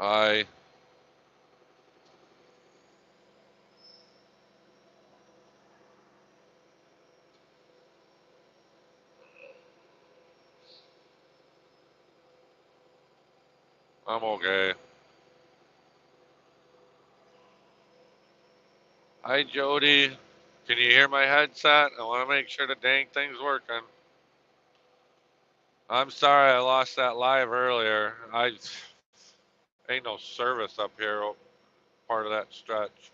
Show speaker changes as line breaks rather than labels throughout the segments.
I I'm okay. Hi Jody. Can you hear my headset? I want to make sure the dang thing's working. I'm sorry I lost that live earlier. I ain't no service up here part of that stretch.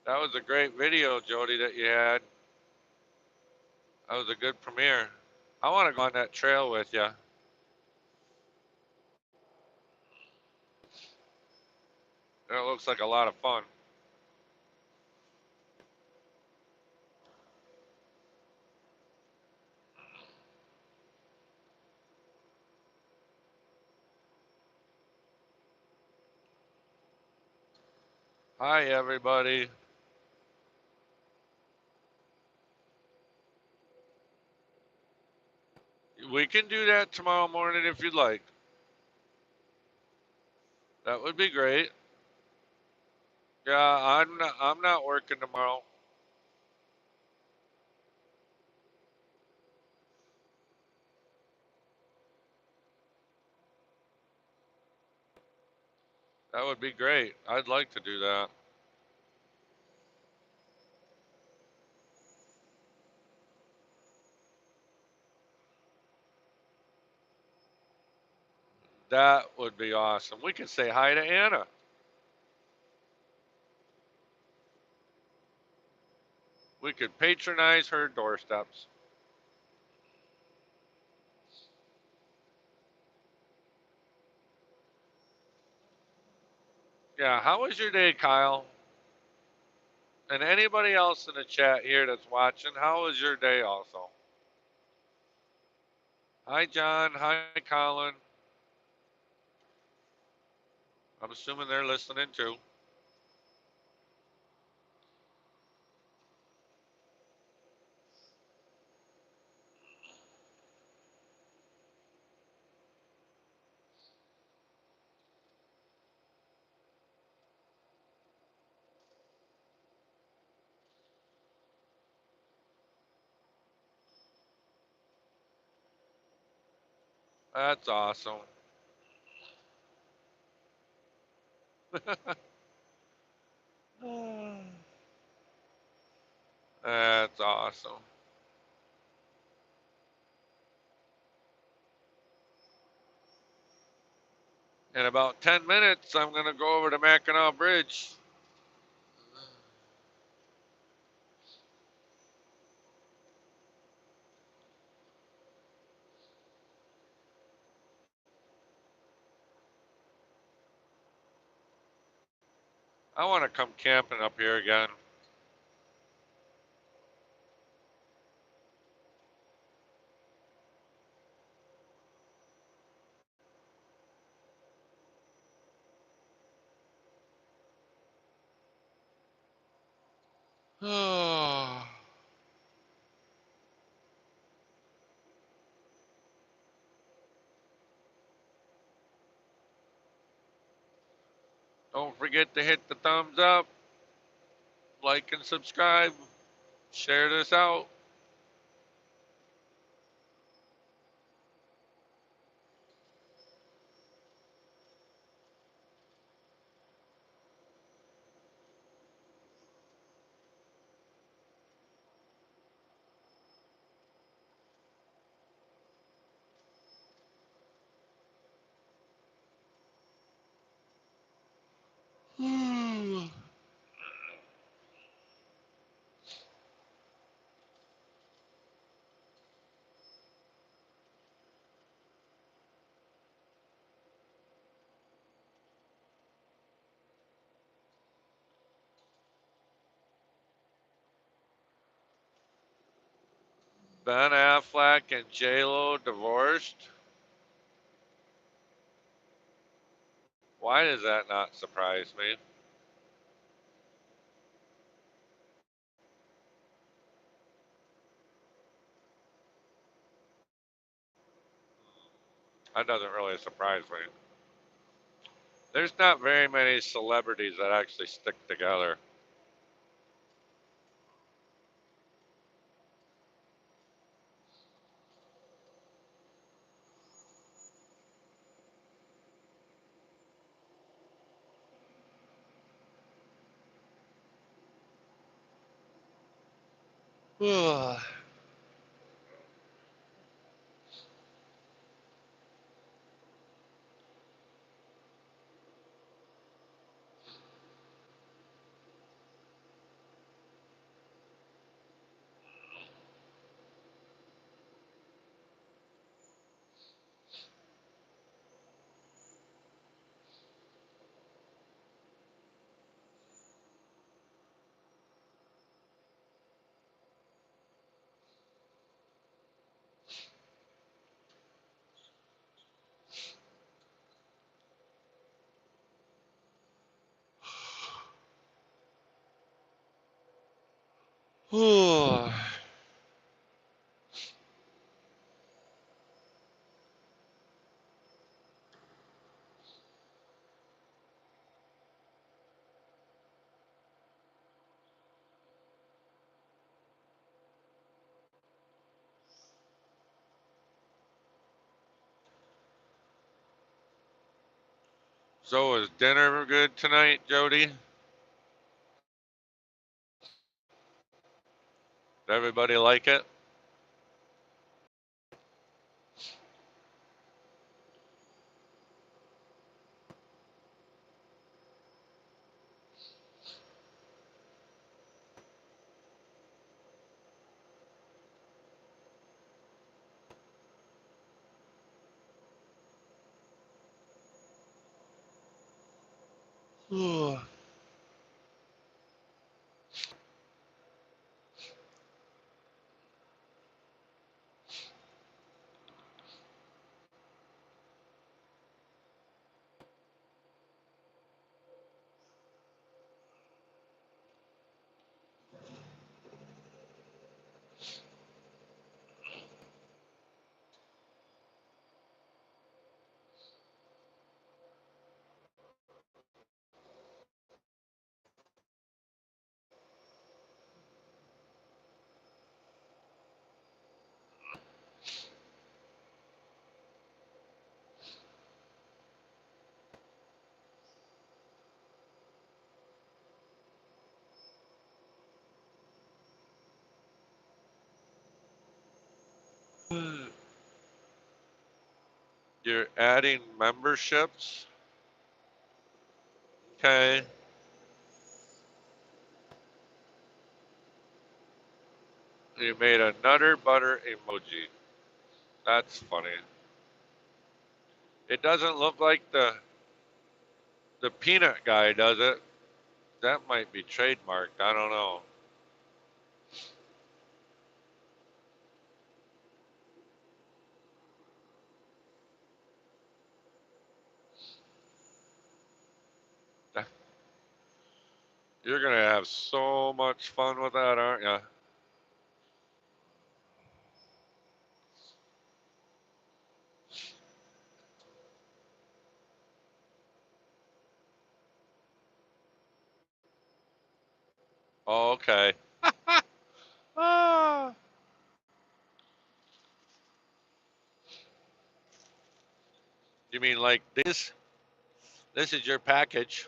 That was a great video, Jody, that you had. That was a good premiere. I want to go on that trail with you. It looks like a lot of fun. Hi, everybody. We can do that tomorrow morning if you'd like. That would be great. Yeah, I'm not working tomorrow. That would be great. I'd like to do that. That would be awesome. We can say hi to Anna. We could patronize her doorsteps. Yeah, how was your day, Kyle? And anybody else in the chat here that's watching, how was your day also? Hi, John. Hi, Colin. I'm assuming they're listening too. That's awesome. That's awesome. In about 10 minutes, I'm going to go over to Mackinaw Bridge. I want to come camping up here again. Don't forget to hit the thumbs up, like and subscribe, share this out. Ben Affleck and J-Lo divorced? Why does that not surprise me? That doesn't really surprise me. There's not very many celebrities that actually stick together. So is dinner good tonight, Jody? Did everybody like it? You're adding memberships? Okay. You made a Nutter Butter emoji. That's funny. It doesn't look like the peanut guy, does it? That might be trademarked. I don't know. You're gonna have so much fun with that, aren't you? Oh, okay. Ah, you mean like this? This is your package.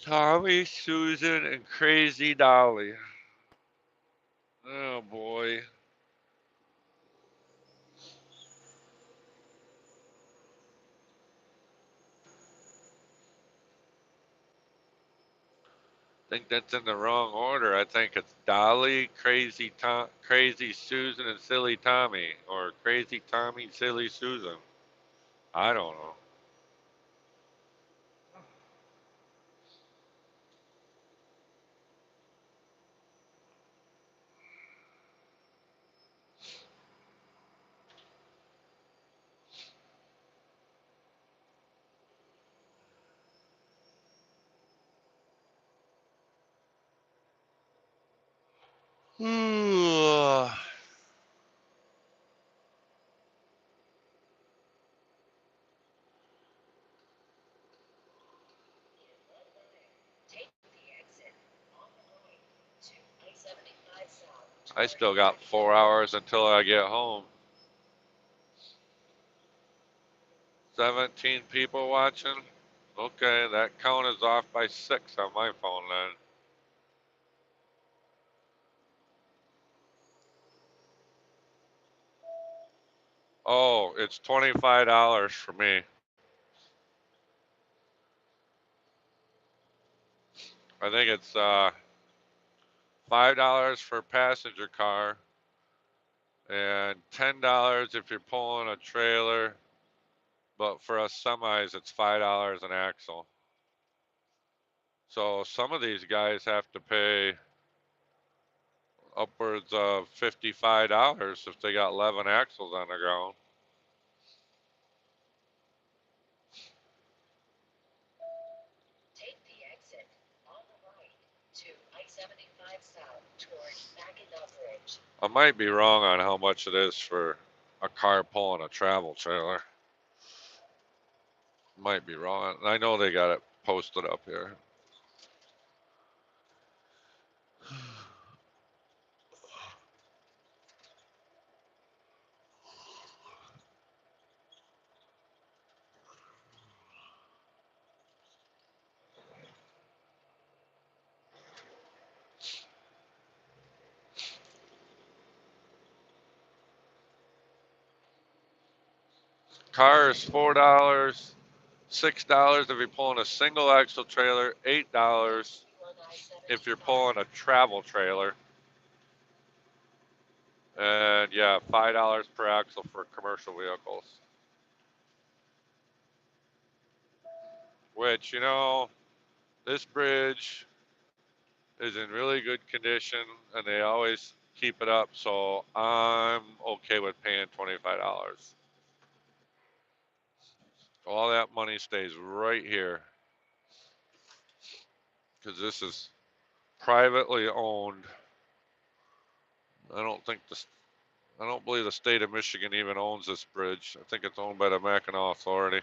Tommy, Susan, and Crazy Dolly. Oh boy. I think that's in the wrong order. I think it's Dolly, Crazy Tom, Crazy Susan, and Silly Tommy, or Crazy Tommy, Silly Susan. I don't know. I still got 4 hours until I get home. 17 people watching. Okay, that count is off by 6 on my phone then. Oh, it's $25 for me. I think it's $5 for a passenger car and $10 if you're pulling a trailer. But for us semis, it's $5 an axle. So some of these guys have to pay upwards of $55 if they got 11 axles on the ground. Take the exit on the right to I-75 south toward Mackinaw Bridge. I might be wrong on how much it is for a car pulling a travel trailer. Might be wrong. I know they got it posted up here. Car is $4, $6 if you're pulling a single axle trailer, $8 if you're pulling a travel trailer, and yeah, $5 per axle for commercial vehicles. Which, you know, this bridge is in really good condition and they always keep it up, so I'm okay with paying $25. All that money stays right here because this is privately owned. I don't think I don't believe the state of Michigan even owns this bridge. I think it's owned by the Mackinaw Authority.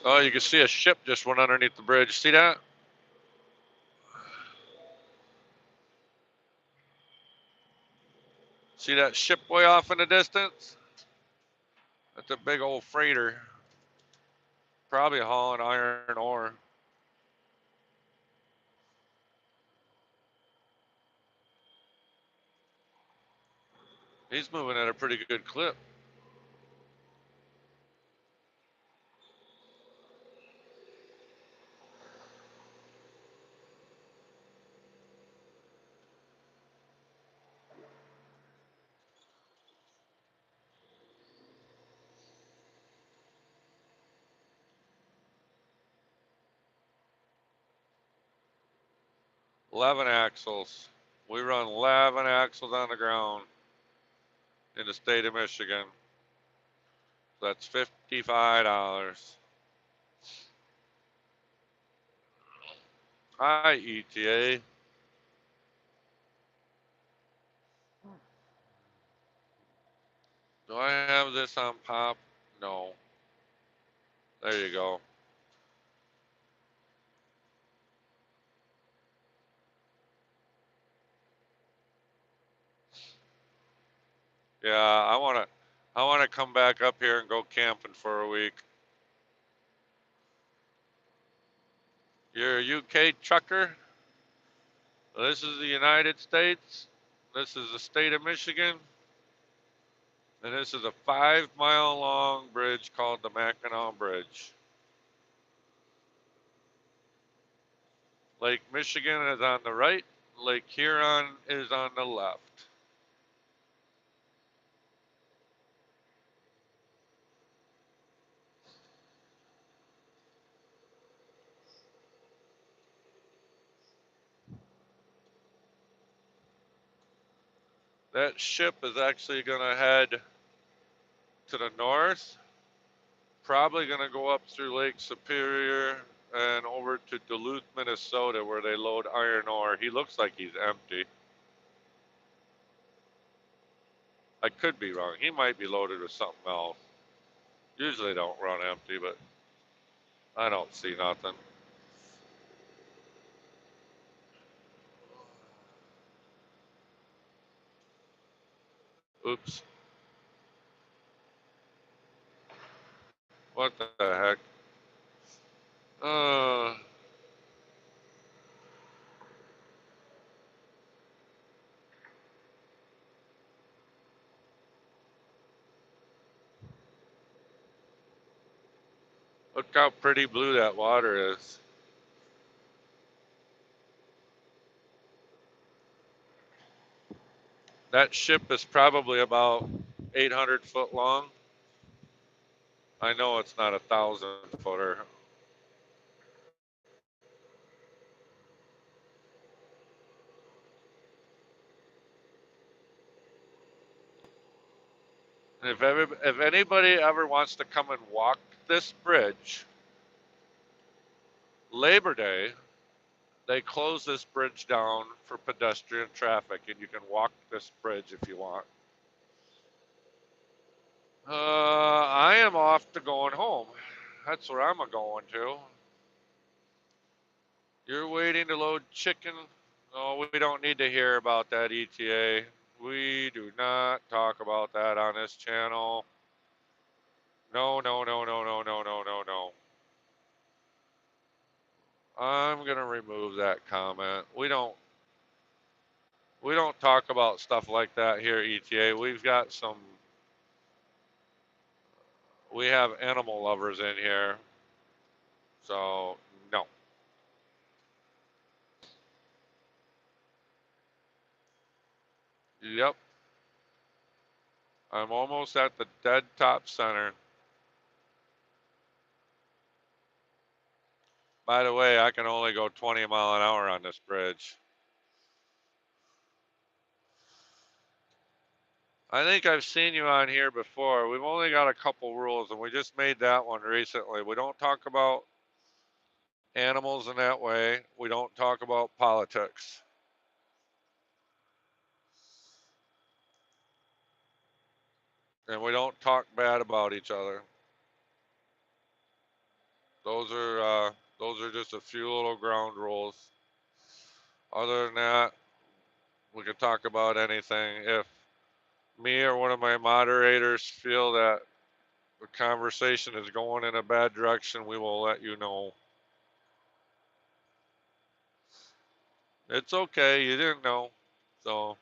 Oh, you can see a ship just went underneath the bridge. See that? See that ship way off in the distance? That's a big old freighter. Probably hauling iron ore. He's moving at a pretty good clip. Eleven axles. We run 11 axles on the ground in the state of Michigan. That's $55. Hi, ETA. Do I have this on pop? No. There you go. Yeah, I wanna come back up here and go camping for a week. You're a UK trucker? This is the United States. This is the state of Michigan. And this is a 5 mile long bridge called the Mackinaw Bridge. Lake Michigan is on the right, Lake Huron is on the left. That ship is actually going to head to the north, probably going to go up through Lake Superior and over to Duluth, Minnesota, where they load iron ore. He looks like he's empty. I could be wrong. He might be loaded with something else. Usually they don't run empty, but I don't see nothing. Oops. What the heck? Uh, Look how pretty blue that water is. That ship is probably about 800 foot long. I know it's not a 1,000 footer. If anybody ever wants to come and walk this bridge, Labor Day, they close this bridge down for pedestrian traffic, and you can walk this bridge if you want. I am off to going home. That's where I'm a going to. You're waiting to load chicken. Oh, we don't need to hear about that ETA. We do not talk about that on this channel. No, no, no, no, no, no, no, no, no. I'm gonna remove that comment. We don't talk about stuff like that here at ETA. We have animal lovers in here. So, no. Yep. I'm almost at the dead top center. By the way, I can only go 20 mile an hour on this bridge. I think I've seen you on here before. We've only got a couple rules, and we just made that one recently. We don't talk about animals in that way. We don't talk about politics. And we don't talk bad about each other. Those are just a few little ground rules. Other than that, we can talk about anything. If me or one of my moderators feel that the conversation is going in a bad direction, we will let you know. It's okay, you didn't know. So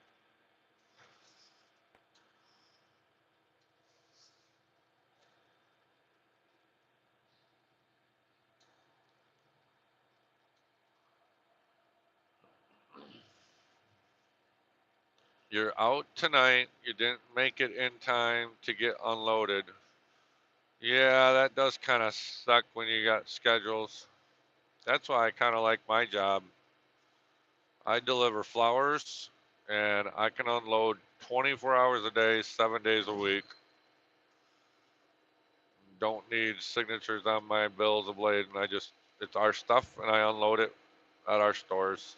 you're out tonight, you didn't make it in time to get unloaded. Yeah, that does kind of suck when you got schedules. That's why I kind of like my job. I deliver flowers and I can unload 24 hours a day, 7 days a week. Don't need signatures on my bills of lading. It's our stuff and I unload it at our stores.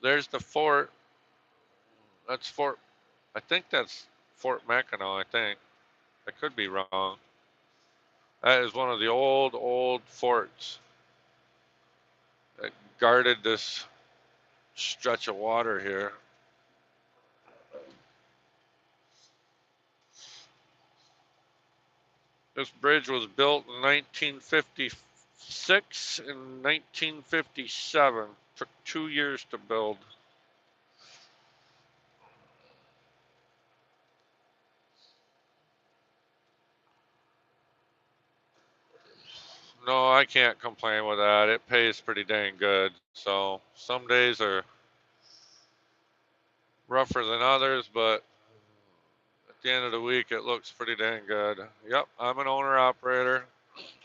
There's the fort. That's Fort, I think that's Fort Mackinaw, I think. I could be wrong. That is one of the old forts that guarded this stretch of water here. This bridge was built in 1956 and 1957. Took 2 years to build. No, I can't complain with that. It pays pretty dang good. So some days are rougher than others, but at the end of the week, it looks pretty dang good. Yep, I'm an owner operator.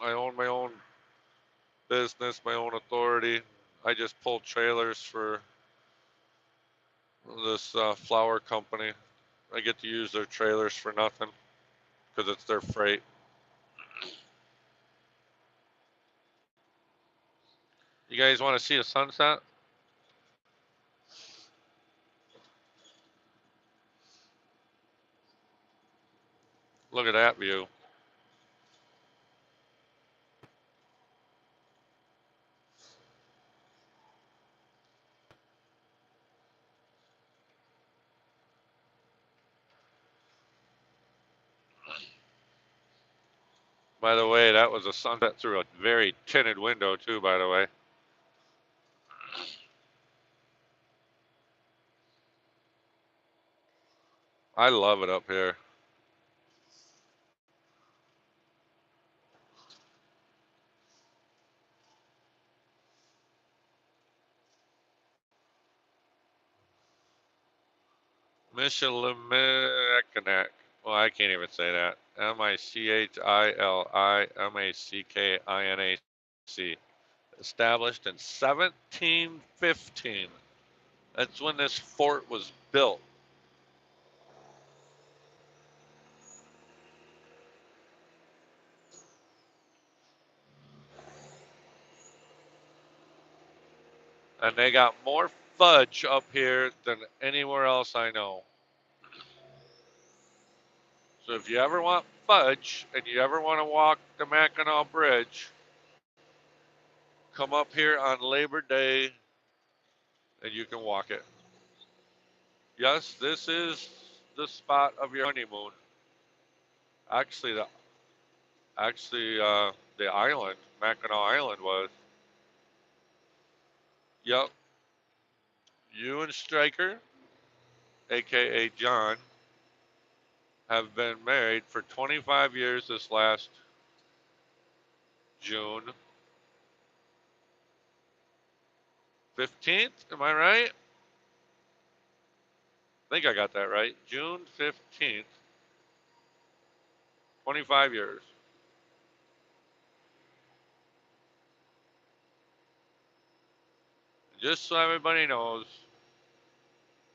I own my own business, my own authority. I just pull trailers for this flower company. I get to use their trailers for nothing because it's their freight. You guys want to see a sunset? Look at that view. By the way, that was a sunset through a very tinted window too, by the way. I love it up here. Michilimackinac. Well, I can't even say that. Michilimackinac. Established in 1715. That's when this fort was built. And they got more fudge up here than anywhere else I know. So if you ever want fudge and you ever want to walk the Mackinaw Bridge, come up here on Labor Day and you can walk it. Yes, this is the spot of your honeymoon. Actually, the island, Mackinac Island, was. Yep, you and Stryker, aka John, have been married for 25 years this last June 15th. Am I right? I think I got that right. June 15th, 25 years. Just so everybody knows,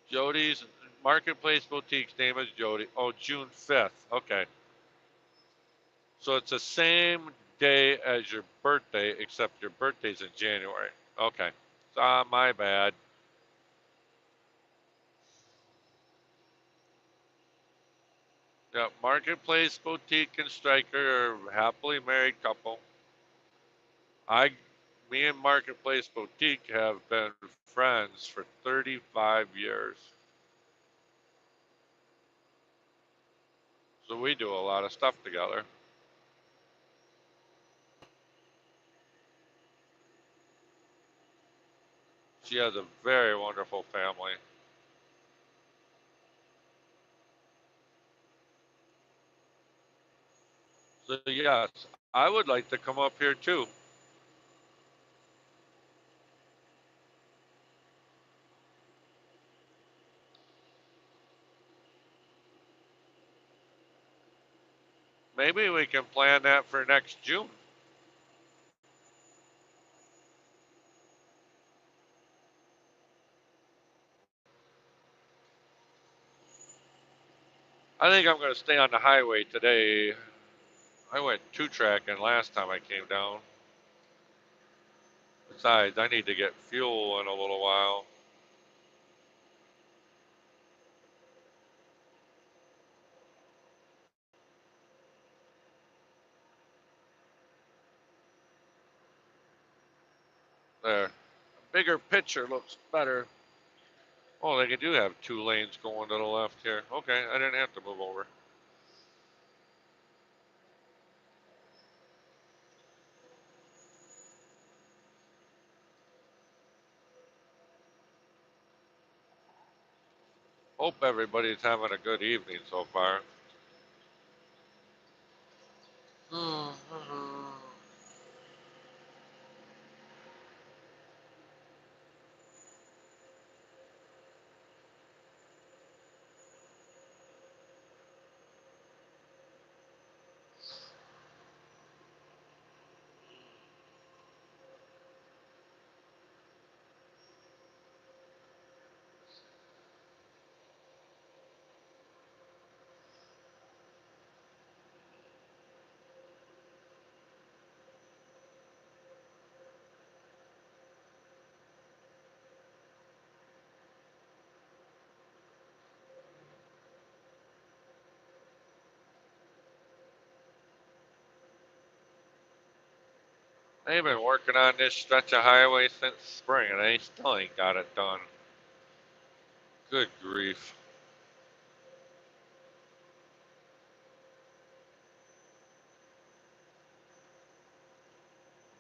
Jody's Marketplace Boutique's name is Jody. Oh, June 5th. Okay. So it's the same day as your birthday, except your birthday's in January. Okay. My bad. Yeah, Marketplace Boutique and Stryker are a happily married couple. I, Me and Marketplace Boutique have been friends for 35 years. So we do a lot of stuff together. She has a very wonderful family. So yes, I would like to come up here too. Maybe we can plan that for next June. I think I'm going to stay on the highway today. I went two tracking last time I came down. Besides, I need to get fuel in a little while. There. Bigger picture looks better. Oh, they do have two lanes going to the left here. Okay, I didn't have to move over. Hope everybody's having a good evening so far. They've been working on this stretch of highway since spring, and they still ain't got it done. Good grief.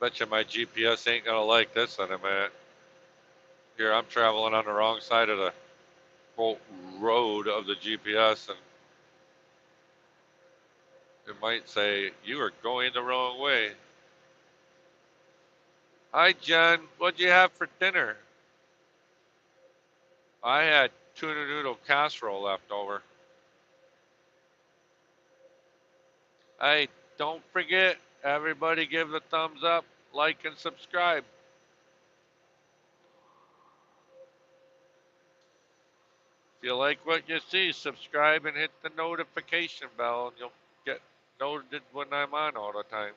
Bet you my GPS ain't gonna like this in a minute. Here, I'm traveling on the wrong side of the quote road of the GPS, and it might say you are going the wrong way. Hi, John. What'd you have for dinner? I had tuna noodle casserole left over. Hey, don't forget, everybody give the thumbs up, like, and subscribe. If you like what you see, subscribe and hit the notification bell, and you'll get noted when I'm on all the time.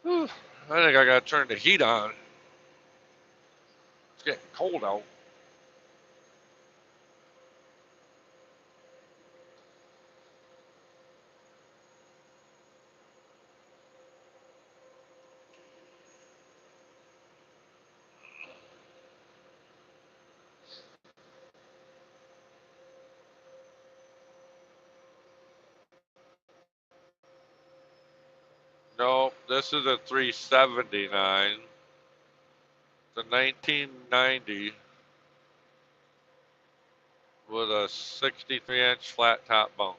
Whew, I think I gotta turn the heat on. It's getting cold out. No, this is a 379. It's a 1990 with a 63-inch flat top bunk.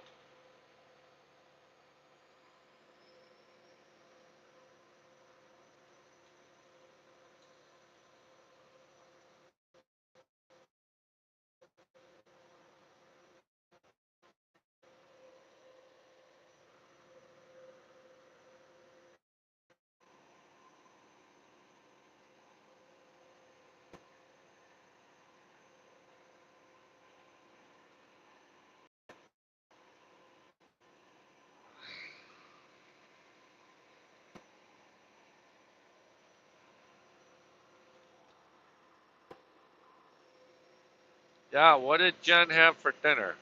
Yeah, what did Jen have for dinner?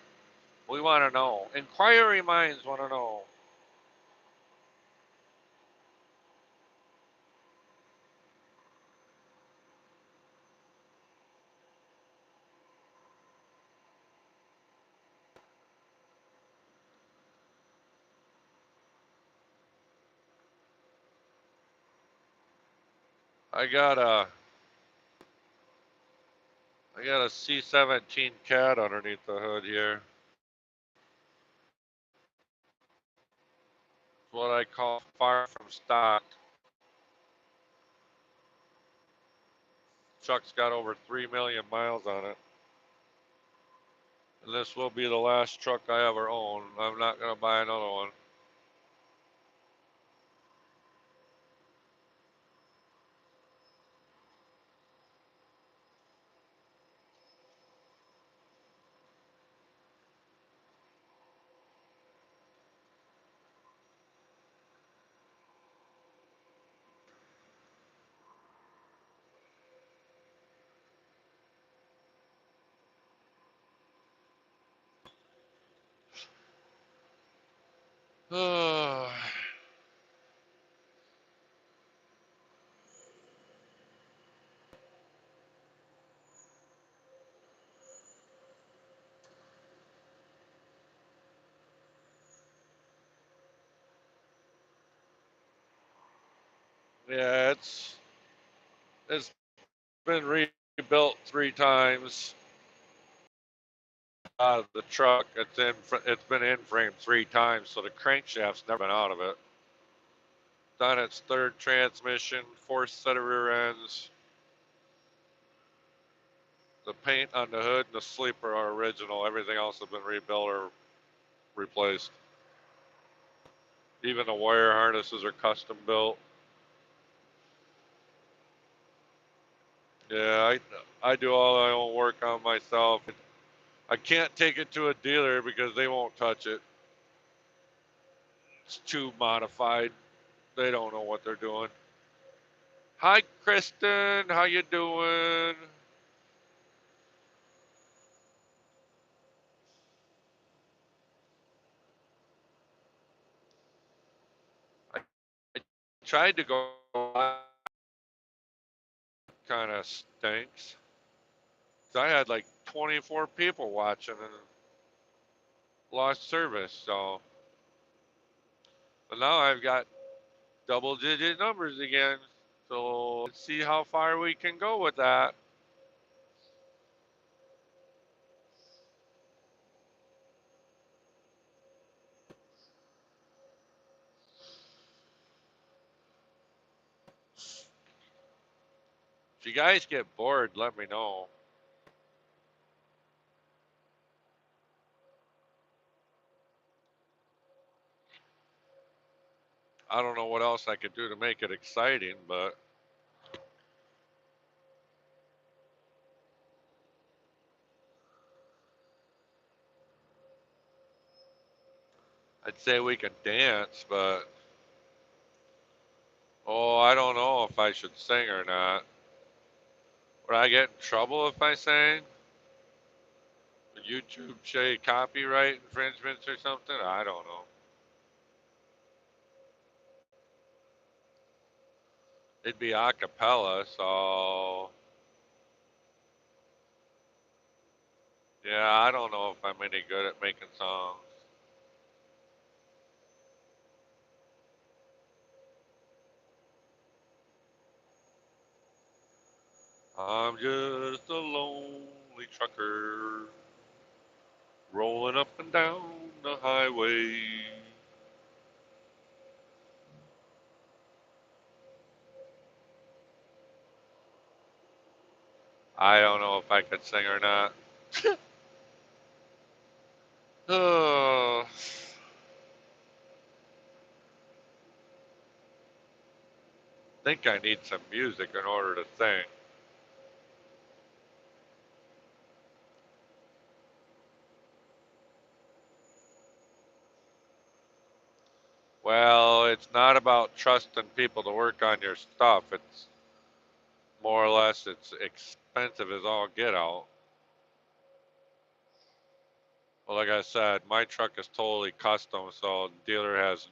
We want to know. Inquiry minds want to know. I got a I got a C-17 cat underneath the hood here. It's what I call far from stock. Chuck's got over 3 million miles on it. And this will be the last truck I ever own. I'm not going to buy another one. Yeah, it's been rebuilt 3 times. The truck, it's been in frame 3 times, so the crankshaft's never been out of it. Done its third transmission, fourth set of rear ends. The paint on the hood and the sleeper are original. Everything else has been rebuilt or replaced. Even the wire harnesses are custom built. Yeah, I do all my own work on myself. I can't take it to a dealer because they won't touch it. It's too modified. They don't know what they're doing. Hi, Kristen. How you doing? I, I tried to go. Kind of stinks. I had like 24 people watching and lost service. So, but now I've got double-digit numbers again. So let's see how far we can go with that. If you guys get bored, let me know. I don't know what else I could do to make it exciting, but I'd say we can dance, but oh, I don't know if I should sing or not. Would I get in trouble if I sang? Would YouTube say copyright infringements or something? I don't know. It'd be a cappella, so yeah, I don't know if I'm any good at making songs. I'm just a lonely trucker rolling up and down the highway. I don't know if I could sing or not. Oh, think I need some music in order to sing. Well, it's not about trusting people to work on your stuff. It's more or less it's expensive as all get out. Well, like I said, my truck is totally custom, so the dealer has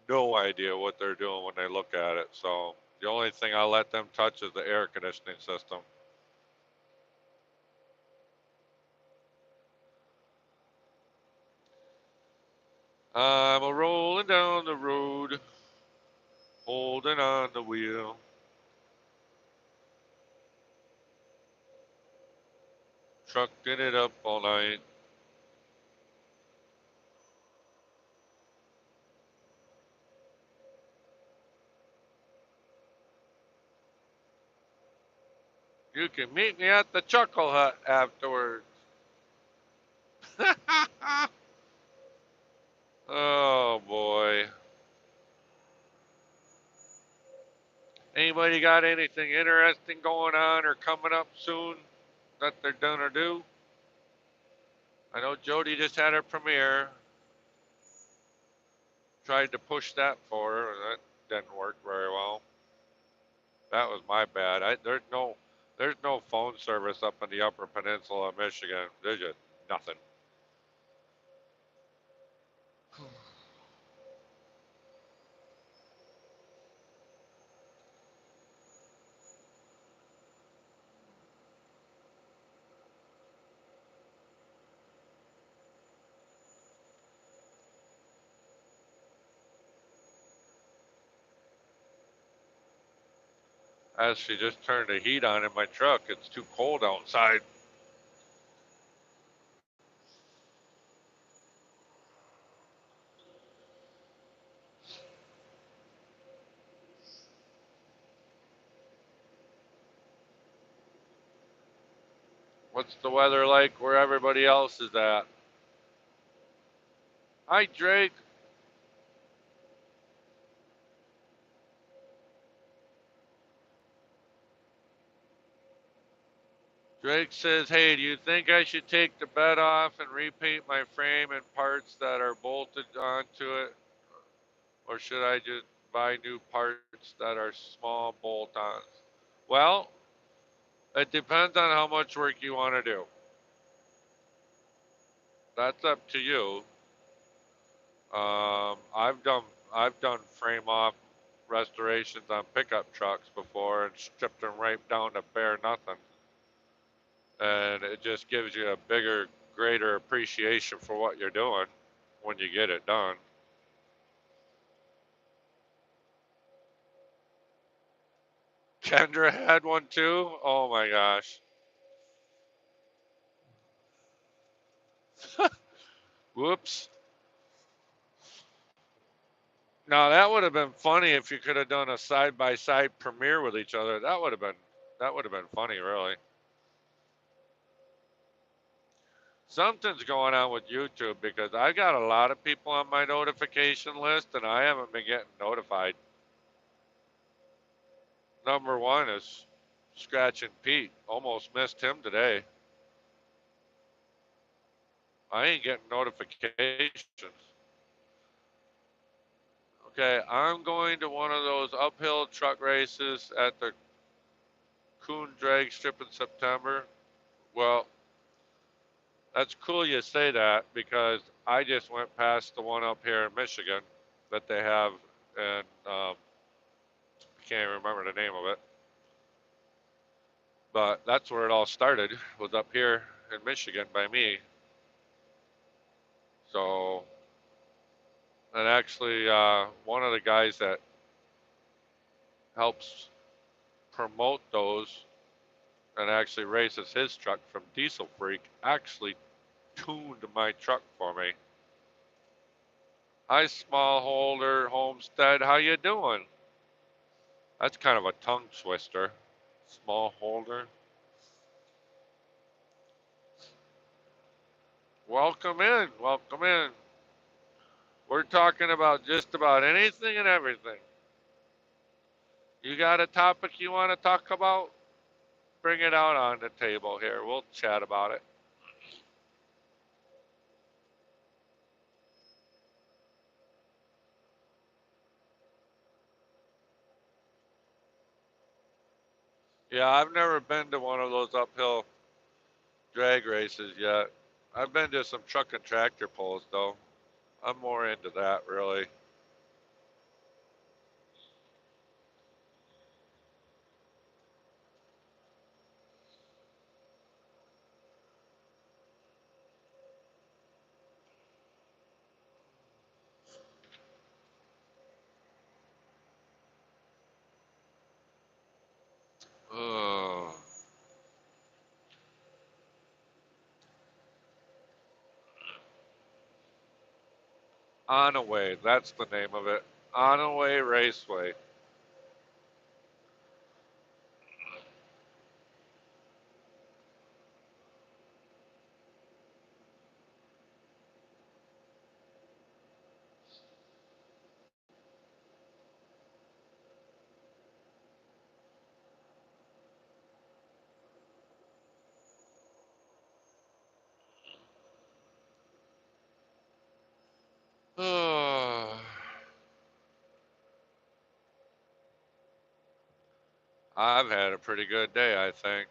no idea what they're doing when they look at it. So the only thing I let them touch is the air conditioning system. I'm a rolling down the road, holding on the wheel, trucking it up all night. You can meet me at the Chuckle Hut afterwards. Oh boy. Anybody got anything interesting going on or coming up soon that they're gonna do? I know Jody just had her premiere. Tried to push that for her, and that didn't work very well. That was my bad. There's no phone service up in the Upper Peninsula of Michigan. There's just nothing. As she just turned the heat on in my truck, it's too cold outside. What's the weather like where everybody else is at? Hi, Drake. Drake says, hey, do you think I should take the bed off and repaint my frame and parts that are bolted onto it? Or should I just buy new parts that are small bolt-ons? Well, it depends on how much work you want to do. That's up to you. Um, I've done I've done frame off restorations on pickup trucks before and stripped them right down to bare nothing, and it just gives you a bigger, greater appreciation for what you're doing when you get it done. Kendra had one too. Oh my gosh. Whoops. Now that would have been funny if you could have done a side by side premiere with each other. That would have been funny, really. Something's going on with YouTube because I got a lot of people on my notification list and I haven't been getting notified. Number one is Scratching Pete. Almost missed him today. I ain't getting notifications. Okay, I'm going to one of those uphill truck races at the Coon Drag Strip in September. Well, that's cool you say that because I just went past the one up here in Michigan that they have, and I can't even remember the name of it, but that's where it all started, was up here in Michigan by me. So, and actually, one of the guys that helps promote those and actually races his truck from Diesel Freak actually tuned my truck for me. Hi, Smallholder Homestead. How you doing? That's kind of a tongue twister. Smallholder. Welcome in. Welcome in. We're talking about just about anything and everything. You got a topic you want to talk about? Bring it out on the table here. We'll chat about it. Yeah, I've never been to one of those uphill drag races yet. I've been to some truck and tractor pulls though. I'm more into that really. Ugh. Onaway, that's the name of it. Onaway Raceway. Ugh. I've had a pretty good day, I think.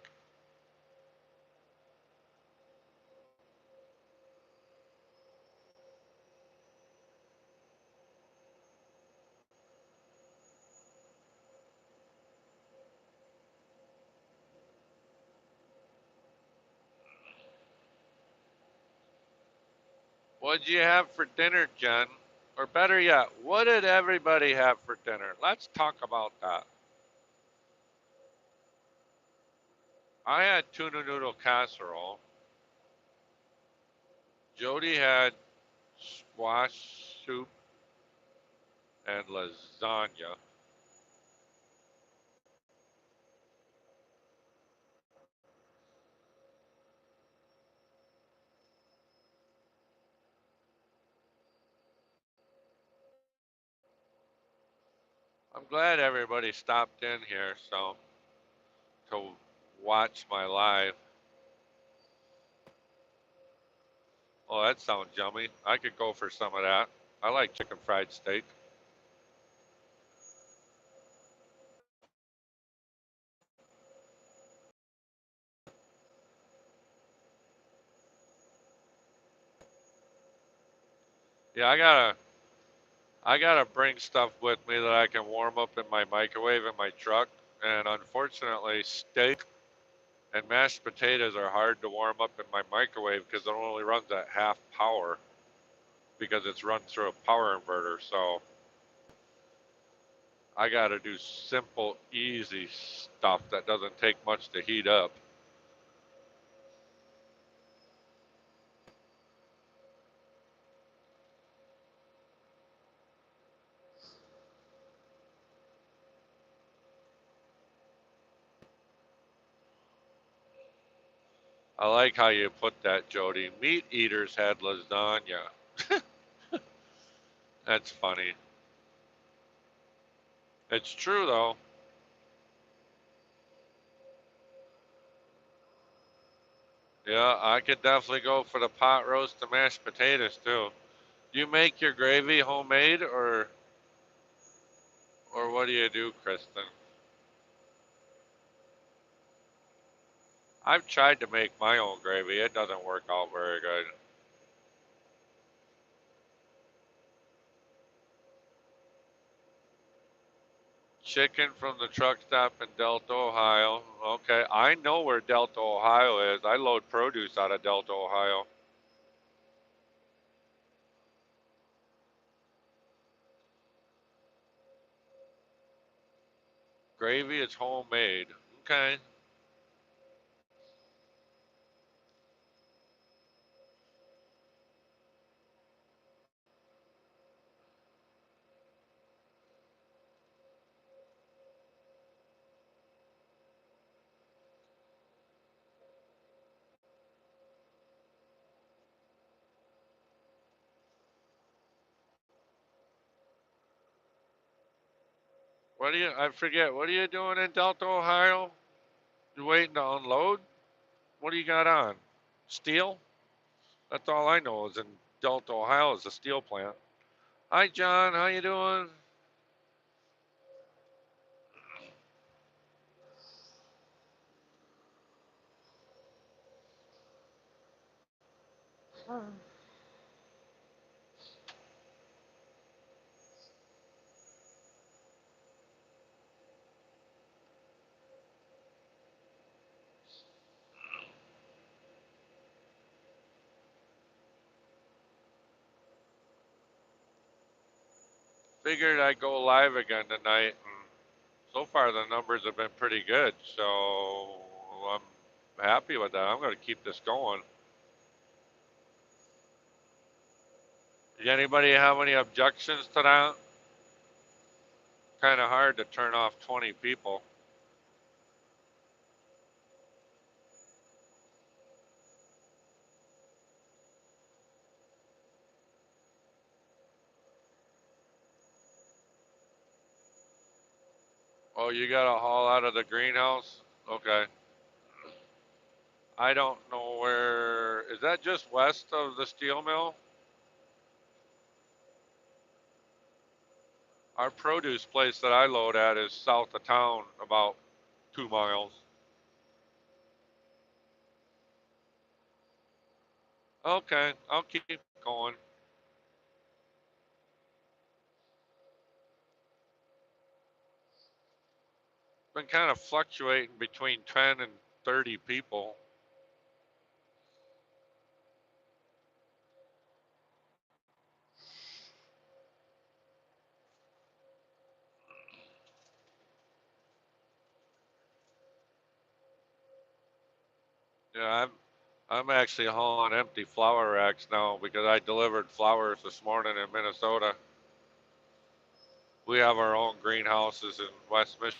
What'd you have for dinner, Jen? Or better yet, what did everybody have for dinner? Let's talk about that. I had tuna noodle casserole. Jody had squash soup and lasagna. I'm glad everybody stopped in here so to watch my live. Oh, that sounds yummy. I could go for some of that. I like chicken fried steak. Yeah, I gotta bring stuff with me that I can warm up in my microwave in my truck. And unfortunately, steak and mashed potatoes are hard to warm up in my microwave because it only runs at half power because it's run through a power inverter. So I gotta do simple, easy stuff that doesn't take much to heat up. I like how you put that, Jody. Meat eaters had lasagna. That's funny. It's true though. Yeah, I could definitely go for the pot roast and mashed potatoes too. You make your gravy homemade or what do you do, Kristen? I've tried to make my own gravy. It doesn't work out very good. Chicken from the truck stop in Delta, Ohio. Okay, I know where Delta, Ohio is. I load produce out of Delta, Ohio. Gravy is homemade. Okay. What do you, I forget, what are you doing in Delta, Ohio? You waiting to unload? What do you got on? Steel? That's all I know is in Delta, Ohio is a steel plant. Hi, John. How you doing? Figured I'd go live again tonight. And so far, the numbers have been pretty good. So I'm happy with that. I'm going to keep this going. Does anybody have any objections to that? Kind of hard to turn off 20 people. Oh, you got to haul out of the greenhouse? Okay. I don't know where. Is that just west of the steel mill? Our produce place that I load at is south of town, about 2 miles. Okay, I'll keep going. Been kind of fluctuating between 10 and 30 people. Yeah, I'm actually hauling empty flower racks now because I delivered flowers this morning in Minnesota. We have our own greenhouses in West Michigan.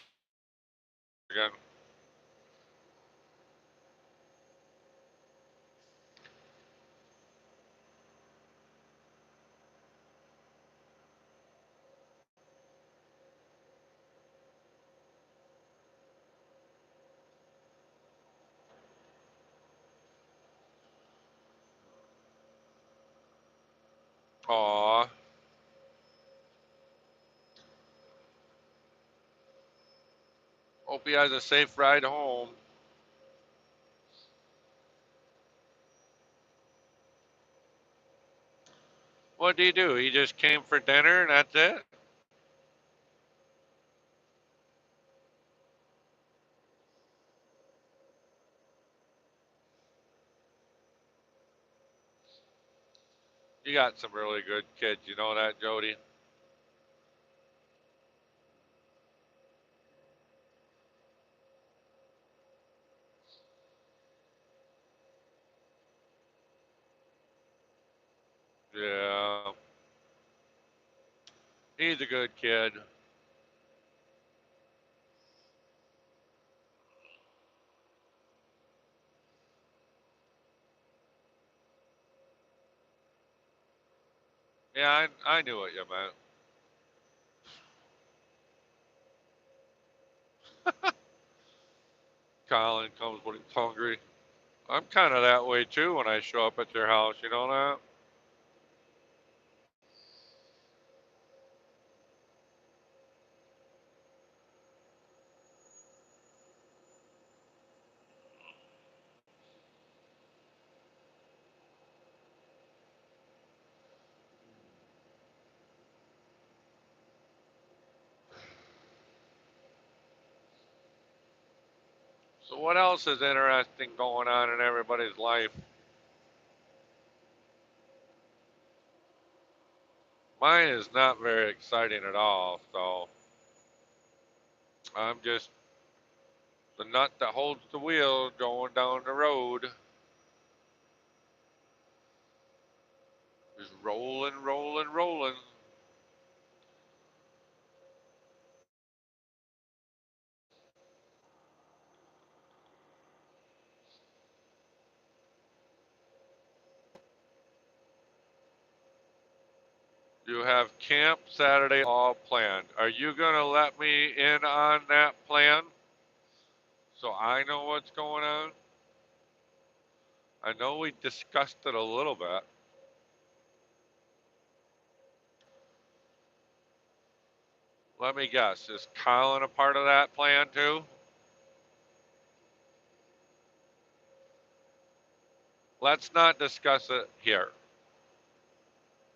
Aw, hope he has a safe ride home. What do you do? He just came for dinner and that's it? You got some really good kids. You know that, Jody? Yeah. He's a good kid. Yeah, I knew what you meant. Colin comes when he's hungry. I'm kind of that way too when I show up at your house. You know that? So, what else is interesting going on in everybody's life? Mine is not very exciting at all. So, I'm just the nut that holds the wheel going down the road. Just rolling, rolling, rolling. You have camp Saturday all planned. Are you going to let me in on that plan so I know what's going on? I know we discussed it a little bit. Let me guess. Is Colin a part of that plan too? Let's not discuss it here.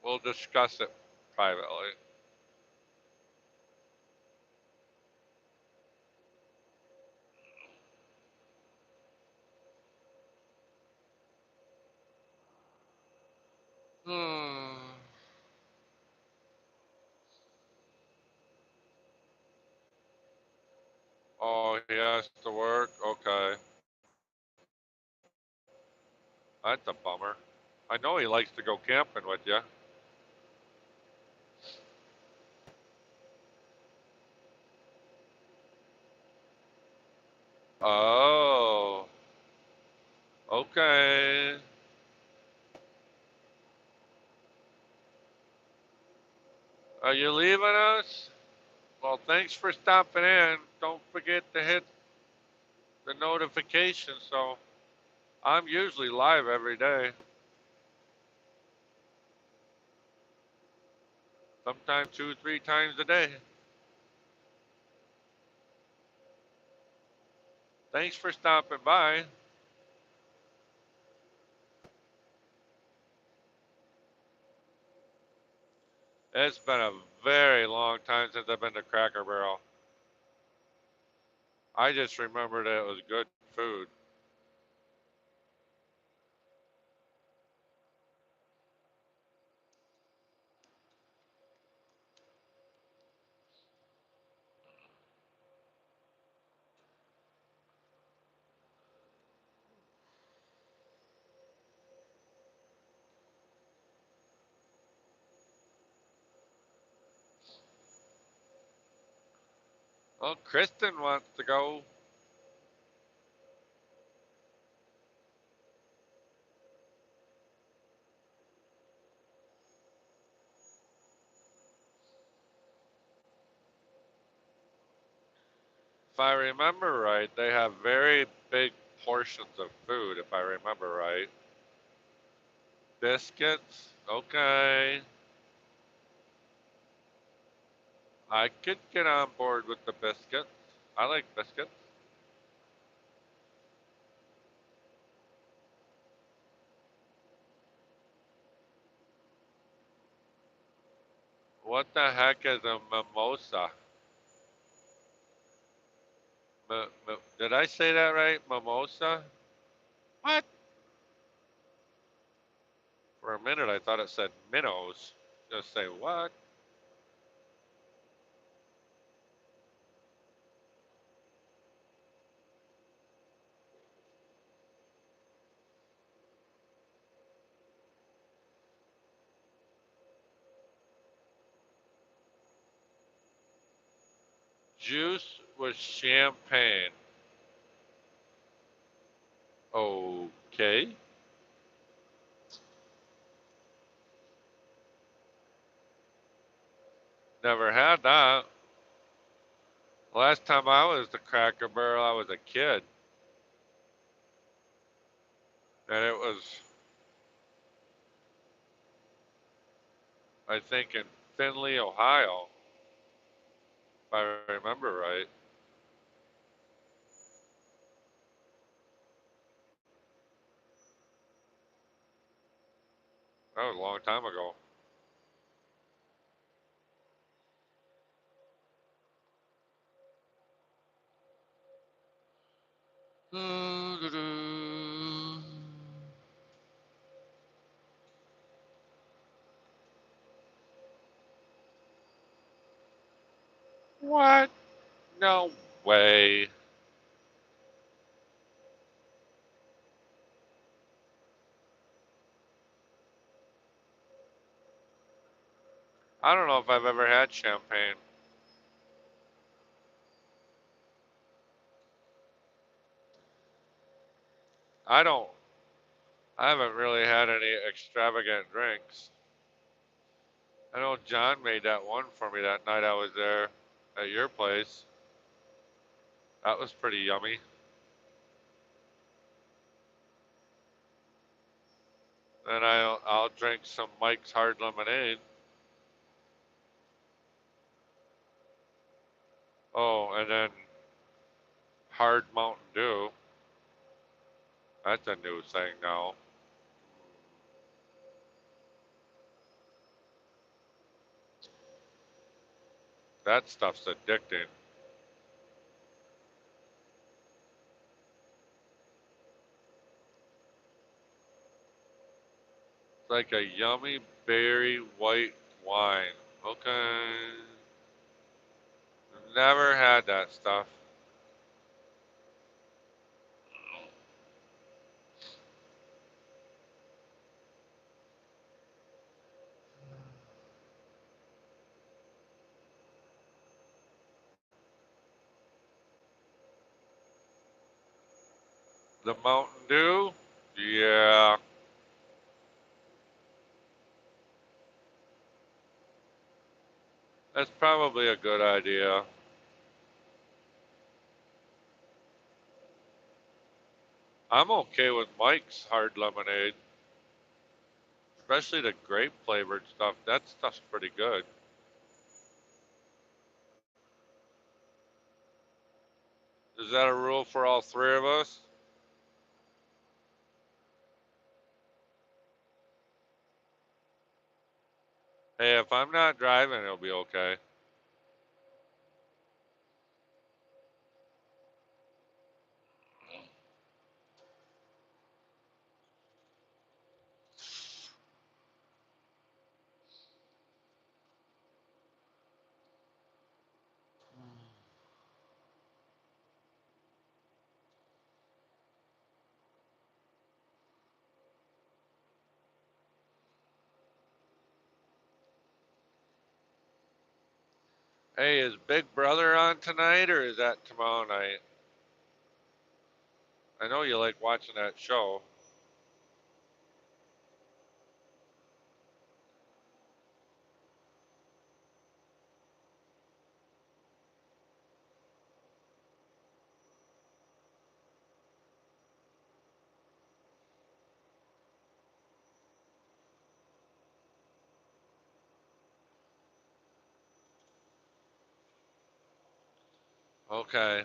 We'll discuss it privately. Hmm. Oh, he has to work? Okay. That's a bummer. I know he likes to go camping with you. Oh, okay. Are you leaving us? Well, thanks for stopping in. Don't forget to hit the notification. So I'm usually live every day, sometimes two, three times a day. Thanks for stopping by. It's been a very long time since I've been to Cracker Barrel. I just remembered that it was good food. Well, Kristen wants to go. If I remember right, they have very big portions of food, if I remember right. Biscuits? Okay. I could get on board with the biscuits. I like biscuits. What the heck is a mimosa? Did I say that right? Mimosa? What? For a minute, I thought it said minnows. Just say what? Juice with champagne. Okay. Never had that. Last time I was to Cracker Barrel, I was a kid, and it was, I think, in Findlay, Ohio, if I remember right. That was a long time ago. What? No way. I don't know if I've ever had champagne. I don't. I haven't really had any extravagant drinks. I know John made that one for me that night I was there at your place. That was pretty yummy. Then I'll drink some Mike's Hard Lemonade. Oh, and then Hard Mountain Dew. That's a new thing now. That stuff's addicting. It's like a yummy berry white wine. Okay. Never had that stuff. The Mountain Dew? Yeah, that's probably a good idea. I'm okay with Mike's Hard Lemonade, especially the grape flavored stuff. That stuff's pretty good. Is that a rule for all three of us? Hey, if I'm not driving, it'll be okay. Hey, is Big Brother on tonight or is that tomorrow night? I know you like watching that show. Okay.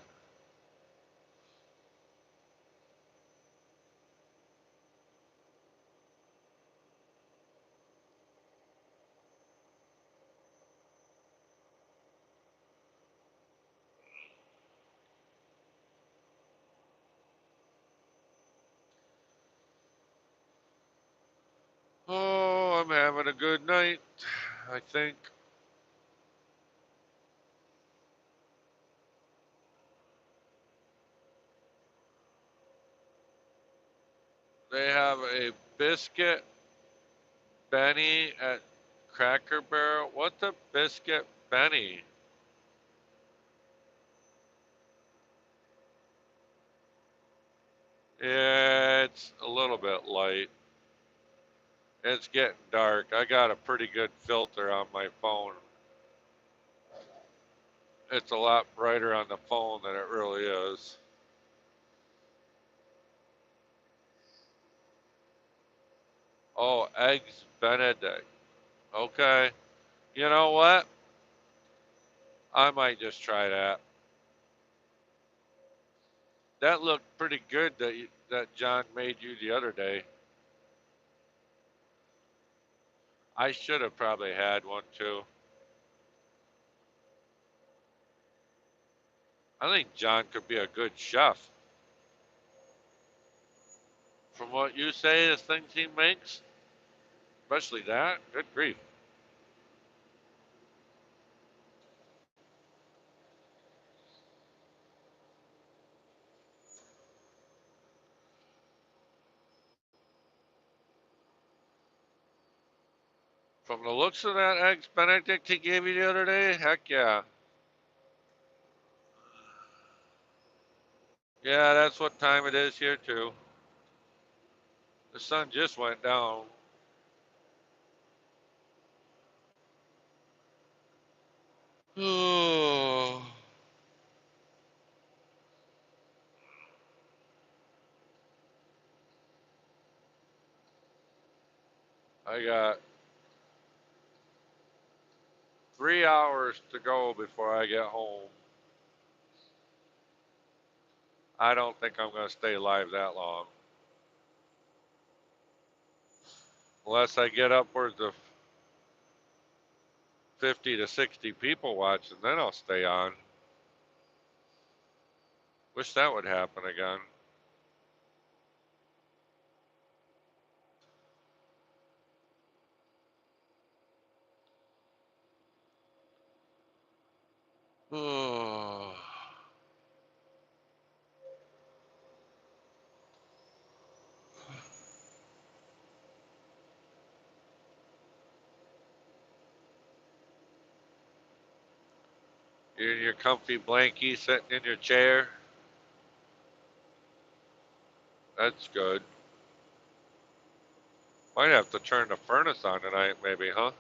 I'm having a good night, I think. They have a biscuit Benny at Cracker Barrel. What's a biscuit Benny? Yeah, it's a little bit light. It's getting dark. I got a pretty good filter on my phone. It's a lot brighter on the phone than it really is. Oh, eggs Benedict. Okay. You know what? I might just try that. That looked pretty good that John made you the other day. I should have probably had one too. I think John could be a good chef. From what you say, the things he makes, especially that, good grief. From the looks of that eggs Benedict he gave you the other day, heck yeah. Yeah, that's what time it is here too. The sun just went down. Oh, I got 3 hours to go before I get home. I don't think I'm going to stay live that long. Unless I get upwards of 50 to 60 people watching, then I'll stay on. Wish that would happen again. Oh. You're in your comfy blankie sitting in your chair. That's good. Might have to turn the furnace on tonight, maybe, huh?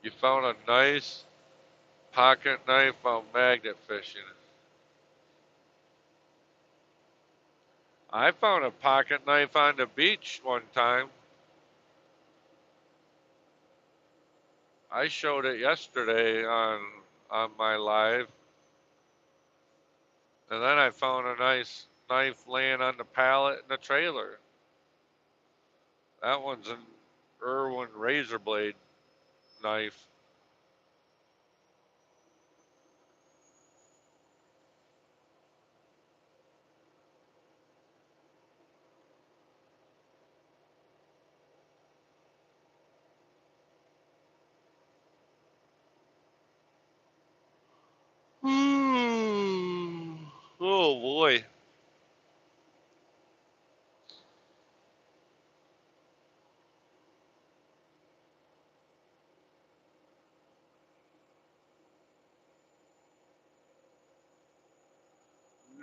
You found a nice pocket knife on magnet fishing. I found a pocket knife on the beach one time. I showed it yesterday on my live, and then I found a nice knife laying on the pallet in the trailer. That one's an Irwin razor blade knife. Oh boy.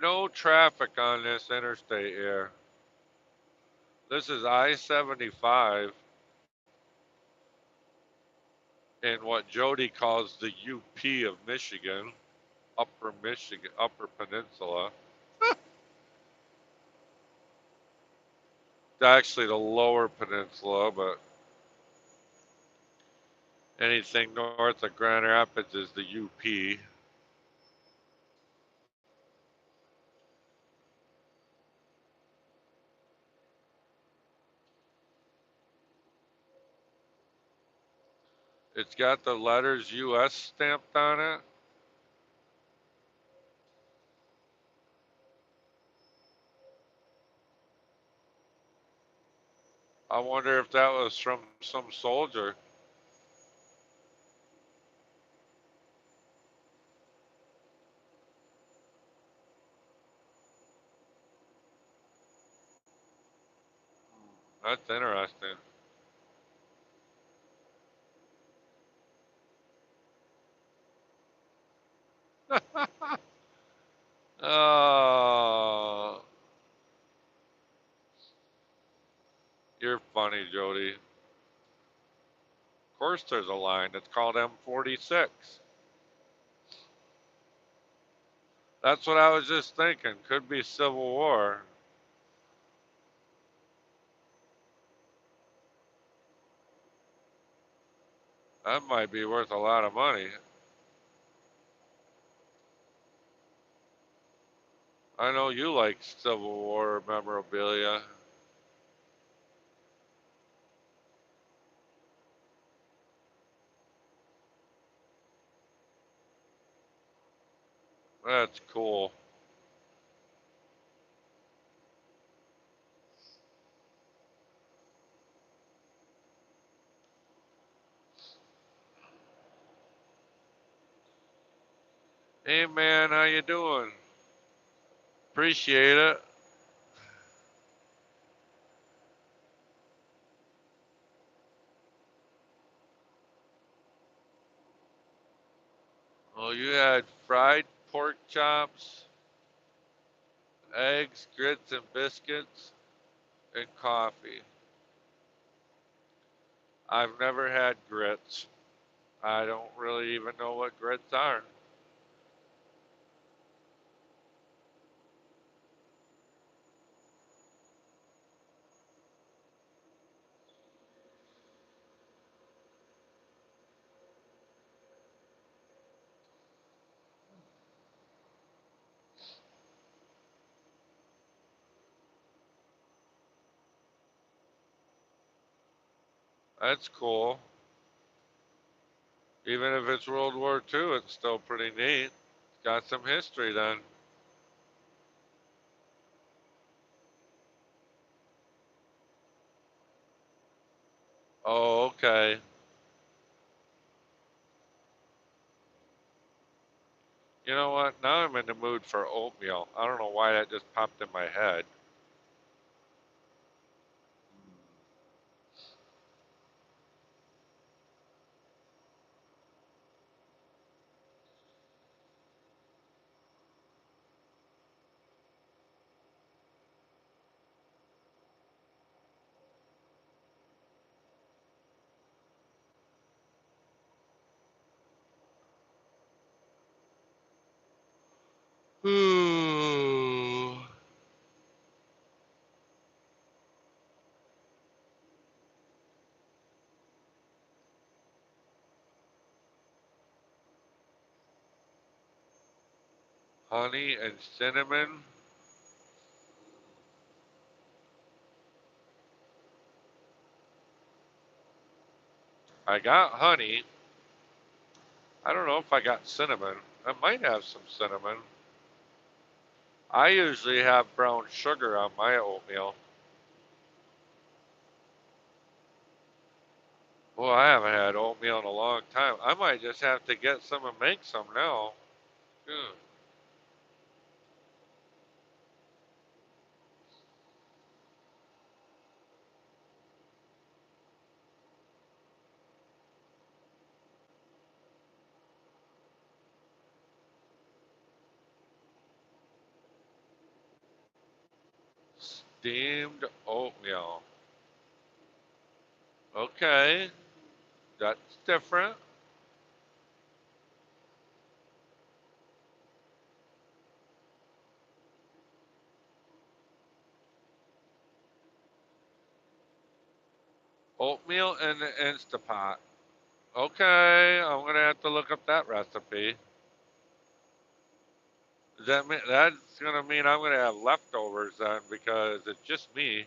No traffic on this interstate here. This is I-75 in what Jody calls the UP of Michigan, Upper Peninsula. It's actually the Lower Peninsula, but anything north of Grand Rapids is the UP. It's got the letters US stamped on it. I wonder if that was from some soldier. That's interesting. Oh, you're funny, Jody. Of course, there's a line. It's called M46. That's what I was just thinking. Could be Civil War. That might be worth a lot of money. I know you like Civil War memorabilia. That's cool. Hey man, how you doing? Appreciate it. Oh, you had fried pork chops, eggs, grits, and biscuits, and coffee. I've never had grits. I don't really even know what grits are. That's cool. Even if it's World War II, it's still pretty neat. Got some history then. Oh, okay. You know what? Now I'm in the mood for oatmeal. I don't know why that just popped in my head. Ooh. Honey and cinnamon. I got honey. I don't know if I got cinnamon. I might have some cinnamon. I usually have brown sugar on my oatmeal. Well, I haven't had oatmeal in a long time. I might just have to get some and make some now. Hmm. Steamed oatmeal. Okay, that's different. Oatmeal in the Instapot. Okay, I'm gonna have to look up that recipe. That's gonna mean I'm gonna have leftovers then because it's just me.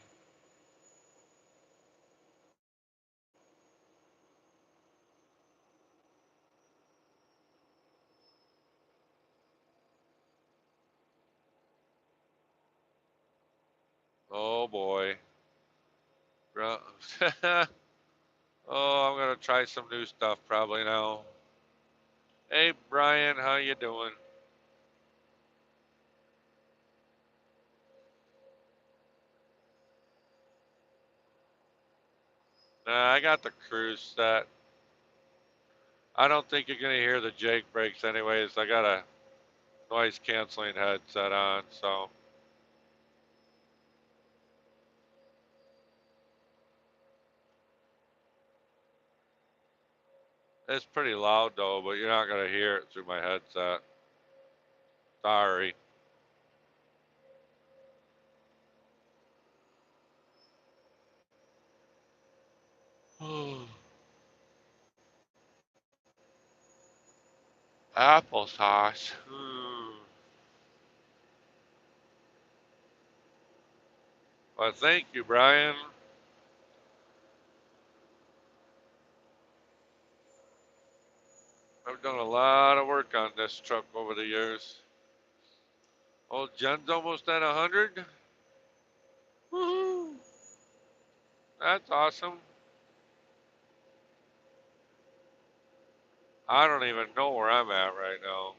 Oh boy. Oh, I'm gonna try some new stuff probably now. Hey Brian, how you doing? Nah, I got the cruise set. I don't think you're gonna hear the Jake brakes anyways. I got a noise canceling headset on, so it's pretty loud though, but you're not gonna hear it through my headset. Sorry. Applesauce. Well, thank you, Brian. I've done a lot of work on this truck over the years. Oh, Jen's almost at 100. Woohoo! That's awesome. I don't even know where I'm at right now.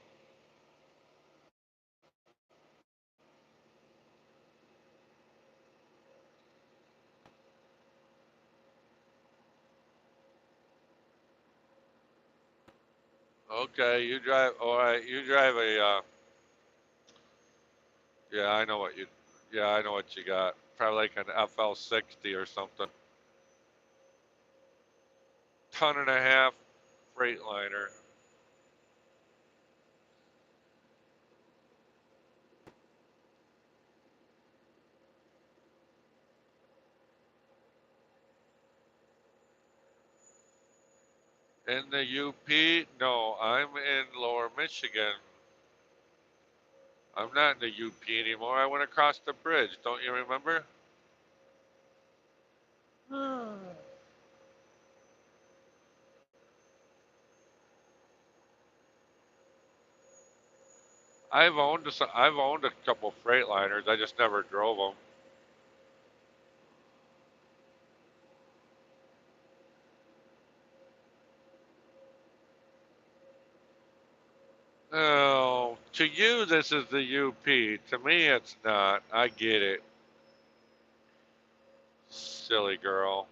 Okay, you drive. All right, you drive a. Yeah, I know what you. Yeah, I know what you got. Probably like an FL60 or something. Ton and a half Freightliner. In the UP? No, I'm in Lower Michigan. I'm not in the UP anymore. I went across the bridge. Don't you remember? I've owned a couple Freightliners. I just never drove them. Oh, to you this is the UP. To me it's not. I get it. Silly girl.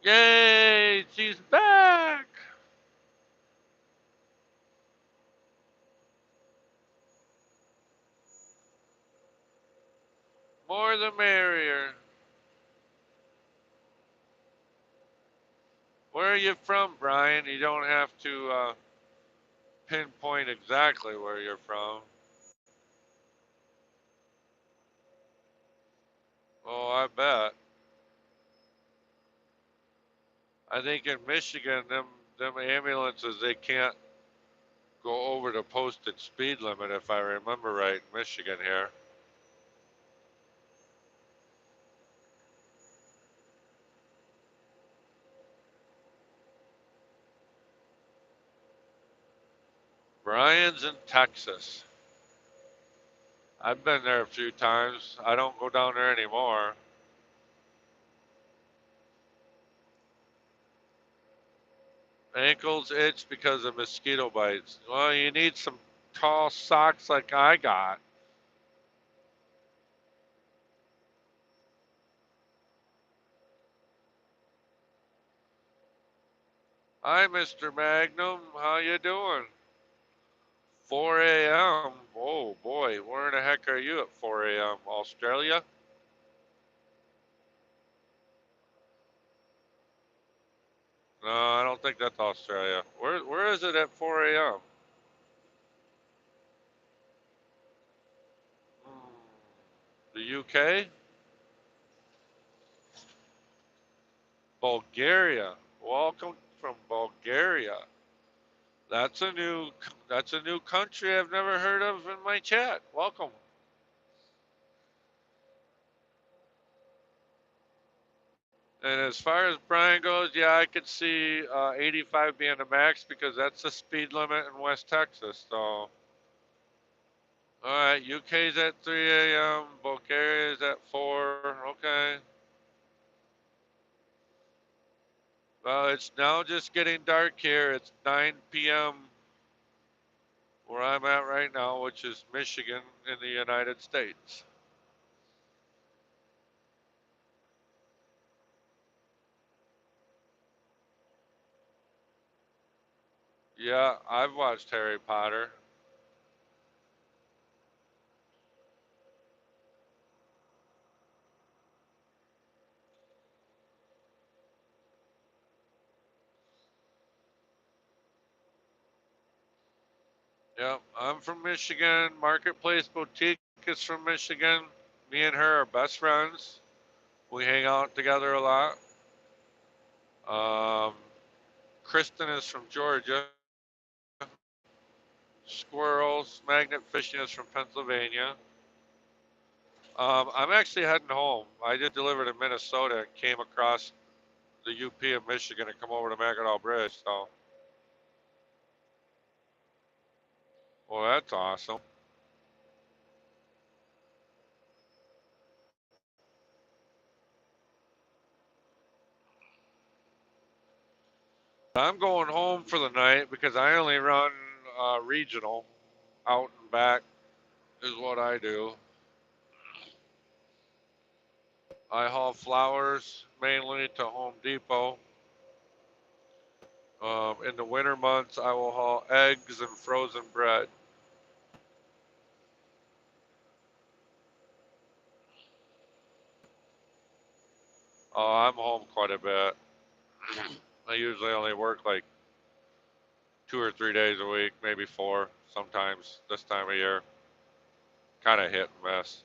Yay, she's back. More the merrier. Where are you from, Brian? You don't have to pinpoint exactly where you're from. Oh, I bet. I think in Michigan, them ambulances they can't go over the posted speed limit if I remember right. In Michigan here. Brian's in Texas. I've been there a few times. I don't go down there anymore. Ankles itch because of mosquito bites. Well, you need some tall socks like I got. Hi, Mr. Magnum. How you doing? 4 a.m. Oh boy, where in the heck are you at 4 a.m.? Australia? No, I don't think that's Australia. Where is it at 4 a.m.? The UK? Bulgaria. Welcome from Bulgaria. That's a new that's a new country I've never heard of in my chat. Welcome. And as far as Brian goes, yeah, I could see 85 being the max because that's the speed limit in West Texas. So, all right, UK's at 3 a.m., Bulgaria's at 4. Okay. Well, it's now just getting dark here. It's 9 p.m. where I'm at right now, which is Michigan in the United States. Yeah, I've watched Harry Potter. Yep, I'm from Michigan. Marketplace Boutique is from Michigan. Me and her are best friends. We hang out together a lot. Um, Kristen is from Georgia. Squirrels, Magnet Fishing is from Pennsylvania. I'm actually heading home. I just delivered in Minnesota and came across the UP of Michigan and come over to Mackinaw Bridge. So, well, that's awesome. I'm going home for the night because I only run regional. Out and back is what I do. I haul flowers mainly to Home Depot. In the winter months, I will haul eggs and frozen bread. I'm home quite a bit. I usually only work like 2 or 3 days a week, maybe four sometimes this time of year. Kind of hit and miss.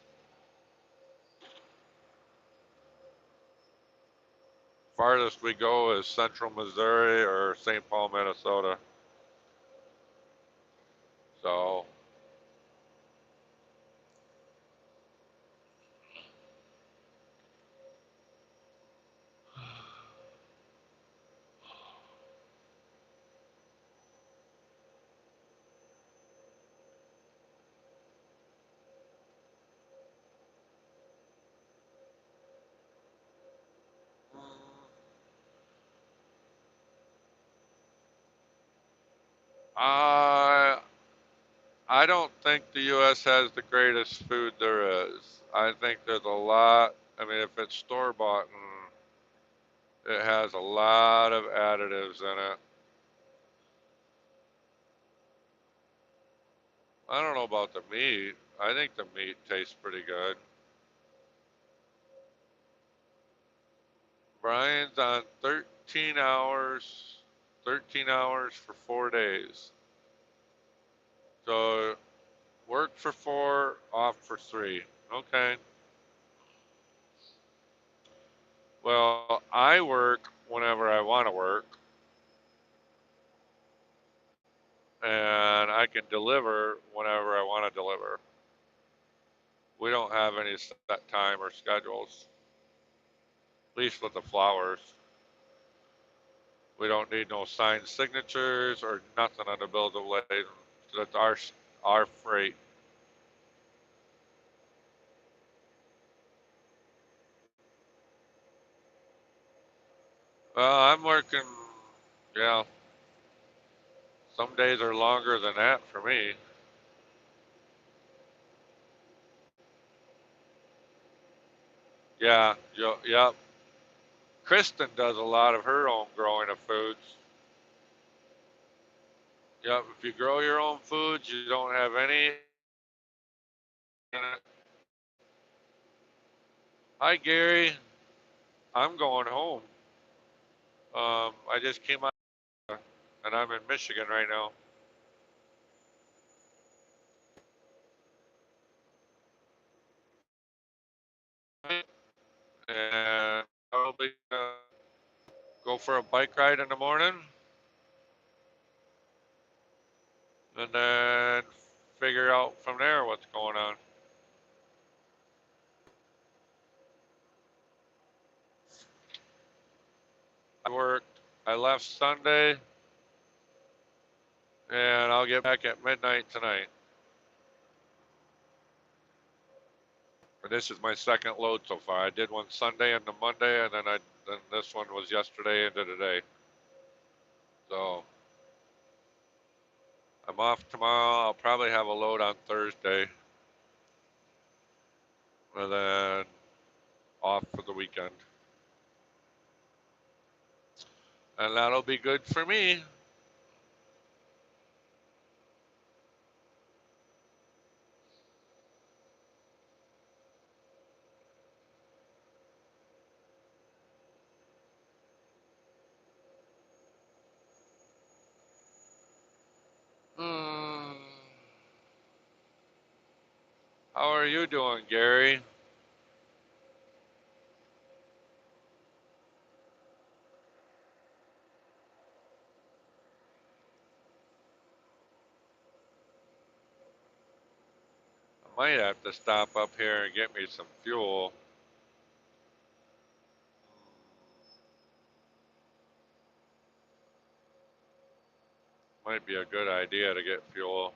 Farthest we go is central Missouri or St. Paul, Minnesota. So, uh, I don't think the U.S. has the greatest food there is. I think there's a lot. I mean, if it's store bought, it has a lot of additives in it. I don't know about the meat. I think the meat tastes pretty good. Brian's on 13 hours for 4 days. So work for four, off for three. Okay. Well, I work whenever I want to work, and I can deliver whenever I want to deliver. We don't have any set time or schedules, at least with the flowers. We don't need no signed signatures or nothing on the bills of lading. That's our freight. Well, I'm working. Yeah, some days are longer than that for me. Yeah, yep. Kristen does a lot of her own growing of foods. Yep, if you grow your own foods, you don't have any in it. Hi, Gary. I'm going home. I just came out and I'm in Michigan right now. And probably go for a bike ride in the morning and then figure out from there what's going on. I left Sunday, and I'll get back at midnight tonight. This is my second load so far. I did one Sunday and the Monday, and then this one was yesterday into today. So I'm off tomorrow. I'll probably have a load on Thursday, and then off for the weekend, and that'll be good for me. Hmm. How are you doing, Gary? I might have to stop up here and get me some fuel. Might be a good idea to get fuel.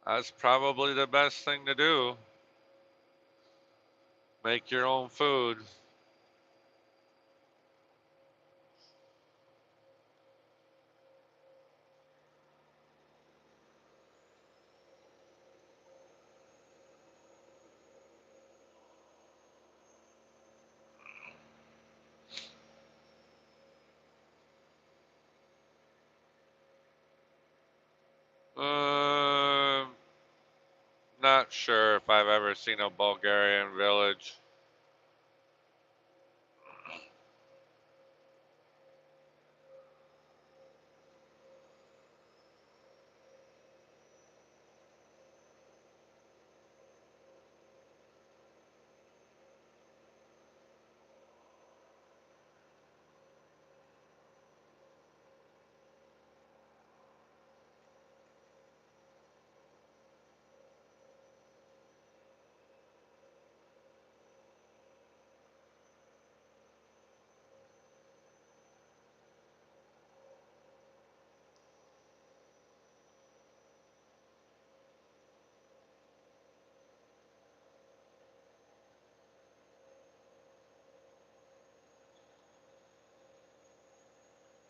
That's probably the best thing to do. Make your own food. Um, Not sure if I've ever seen a Bulgarian village.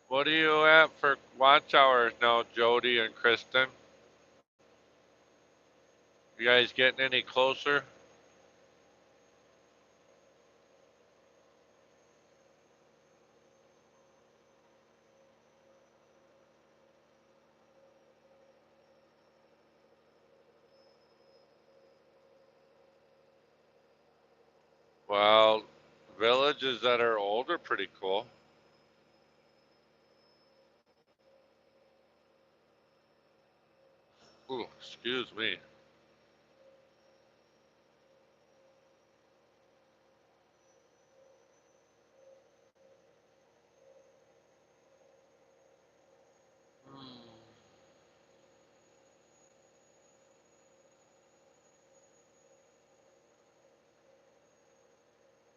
What are you at for watch hours now, Jody and Kristen? You guys getting any closer? Well, villages that are old are pretty cool. Ooh, excuse me.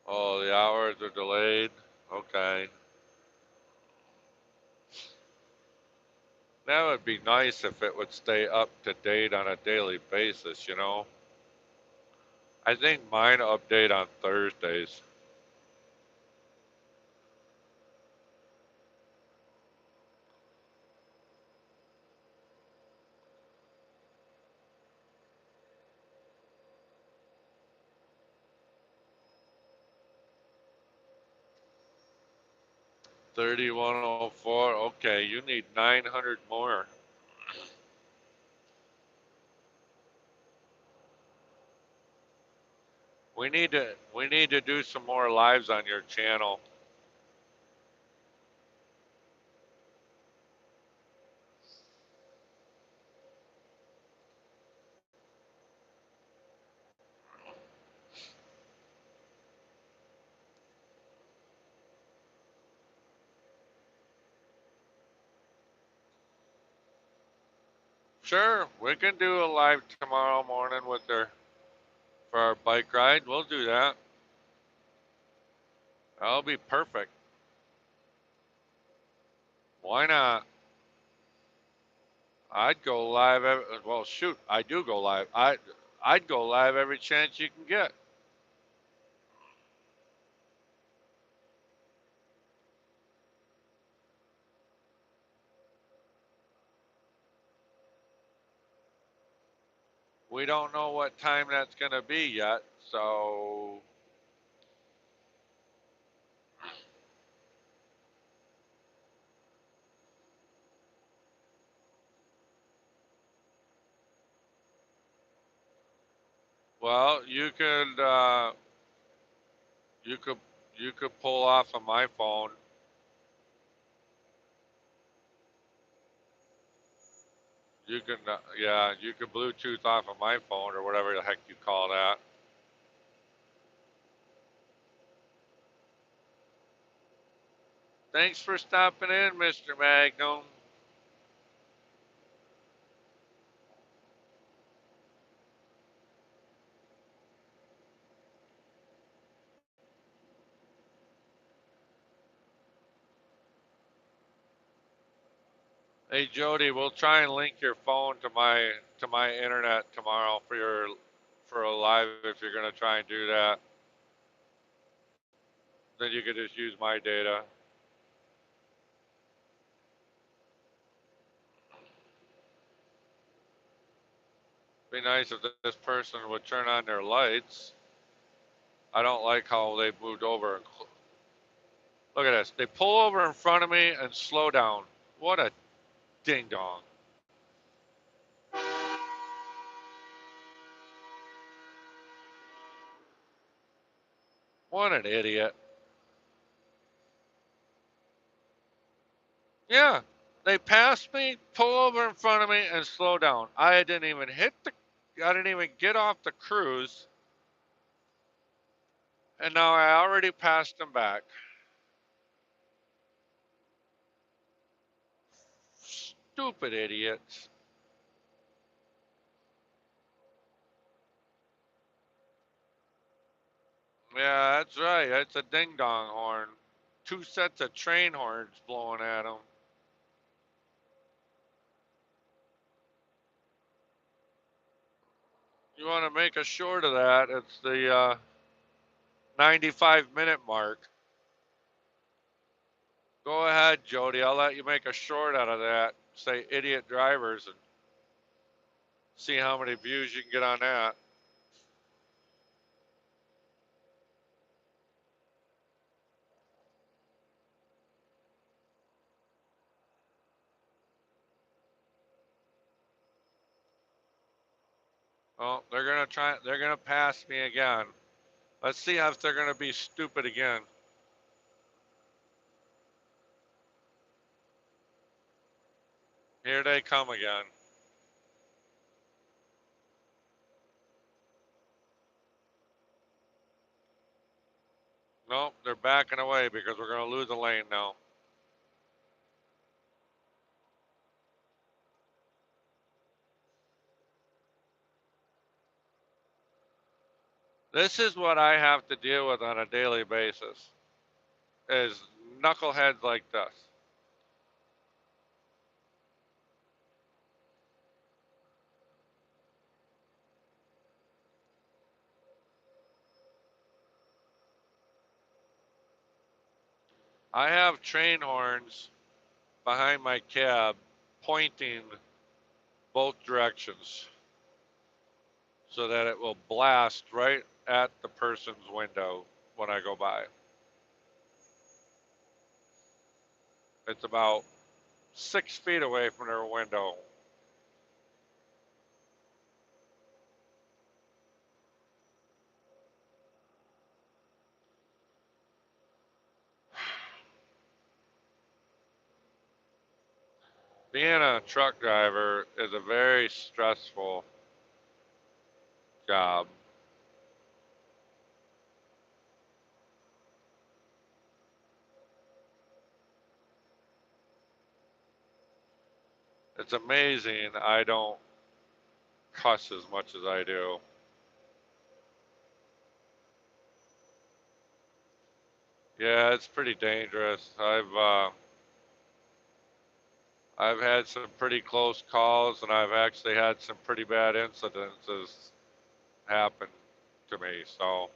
Oh, the hours are delayed. Okay. That would be nice if it would stay up to date on a daily basis, you know? I think mine update on Thursdays. 3104. Okay, you need 900 more. We need to do some more lives on your channel. Sure, we can do a live tomorrow morning with her for our bike ride. We'll do that. That'll be perfect. Why not? I'd go live. Well, shoot, I do go live. I'd go live every chance you can get. We don't know what time that's going to be yet, so well, you could you could pull off of my phone. You can yeah, you can Bluetooth off of my phone or whatever the heck you call that. Thanks for stopping in, Mr. Magnum. Hey Jody, we'll try and link your phone to my internet tomorrow for your for a live if you're gonna try and do that. Then you could just use my data. Be nice if this person would turn on their lights. I don't like how they moved over. Look at this. They pull over in front of me and slow down. What a ding dong. What an idiot. Yeah. They passed me, pull over in front of me, and slow down. I didn't even get off the cruise, and now I already passed them back. Stupid idiots. Yeah, that's right. That's a ding dong horn. Two sets of train horns blowing at them. You want to make a short of that? It's the 95-minute mark. Go ahead, Jody. I'll let you make a short out of that. Say idiot drivers and see how many views you can get on that. Oh, they're gonna pass me again. Let's see if they're gonna be stupid again. Here they come again. Nope, they're backing away because we're gonna lose a lane now. This is what I have to deal with on a daily basis. Is knuckleheads like this. I have train horns behind my cab pointing both directions so that it will blast right at the person's window when I go by. It's about 6 feet away from their window. Being a truck driver is a very stressful job. It's amazing I don't cuss as much as I do. Yeah, it's pretty dangerous. I've had some pretty close calls, and I've actually had some pretty bad incidences happen to me. So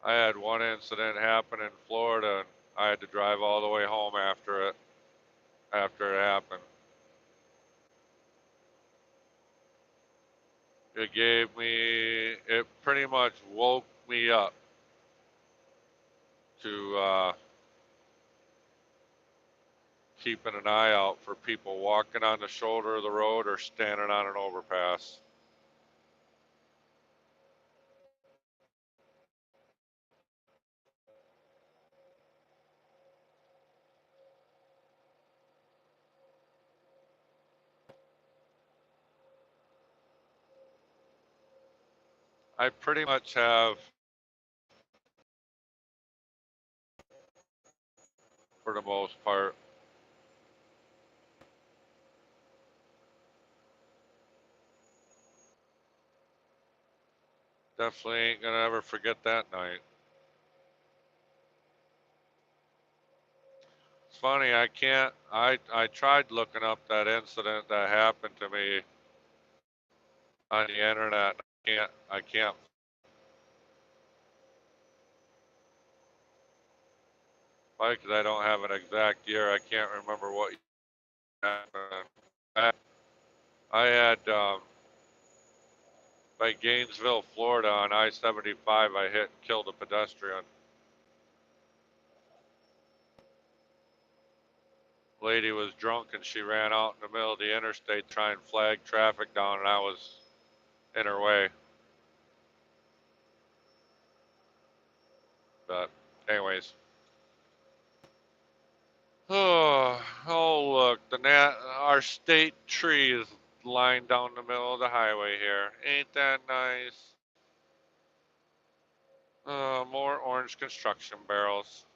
I had one incident happen in Florida, and I had to drive all the way home after it happened. It pretty much woke me up to keeping an eye out for people walking on the shoulder of the road or standing on an overpass. I pretty much have, for the most part. Definitely ain't gonna ever forget that night. It's funny, I can't. I tried looking up that incident that happened to me on the internet. I can't. Why? Because I don't have an exact year. I can't remember what happened. I, I had by Gainesville, Florida, on I-75. I hit and killed a pedestrian. Lady was drunk and she ran out in the middle of the interstate to try and flag traffic down, and I was in her way. But anyways, oh look, our state tree is lying down the middle of the highway here. Ain't that nice? More orange construction barrels.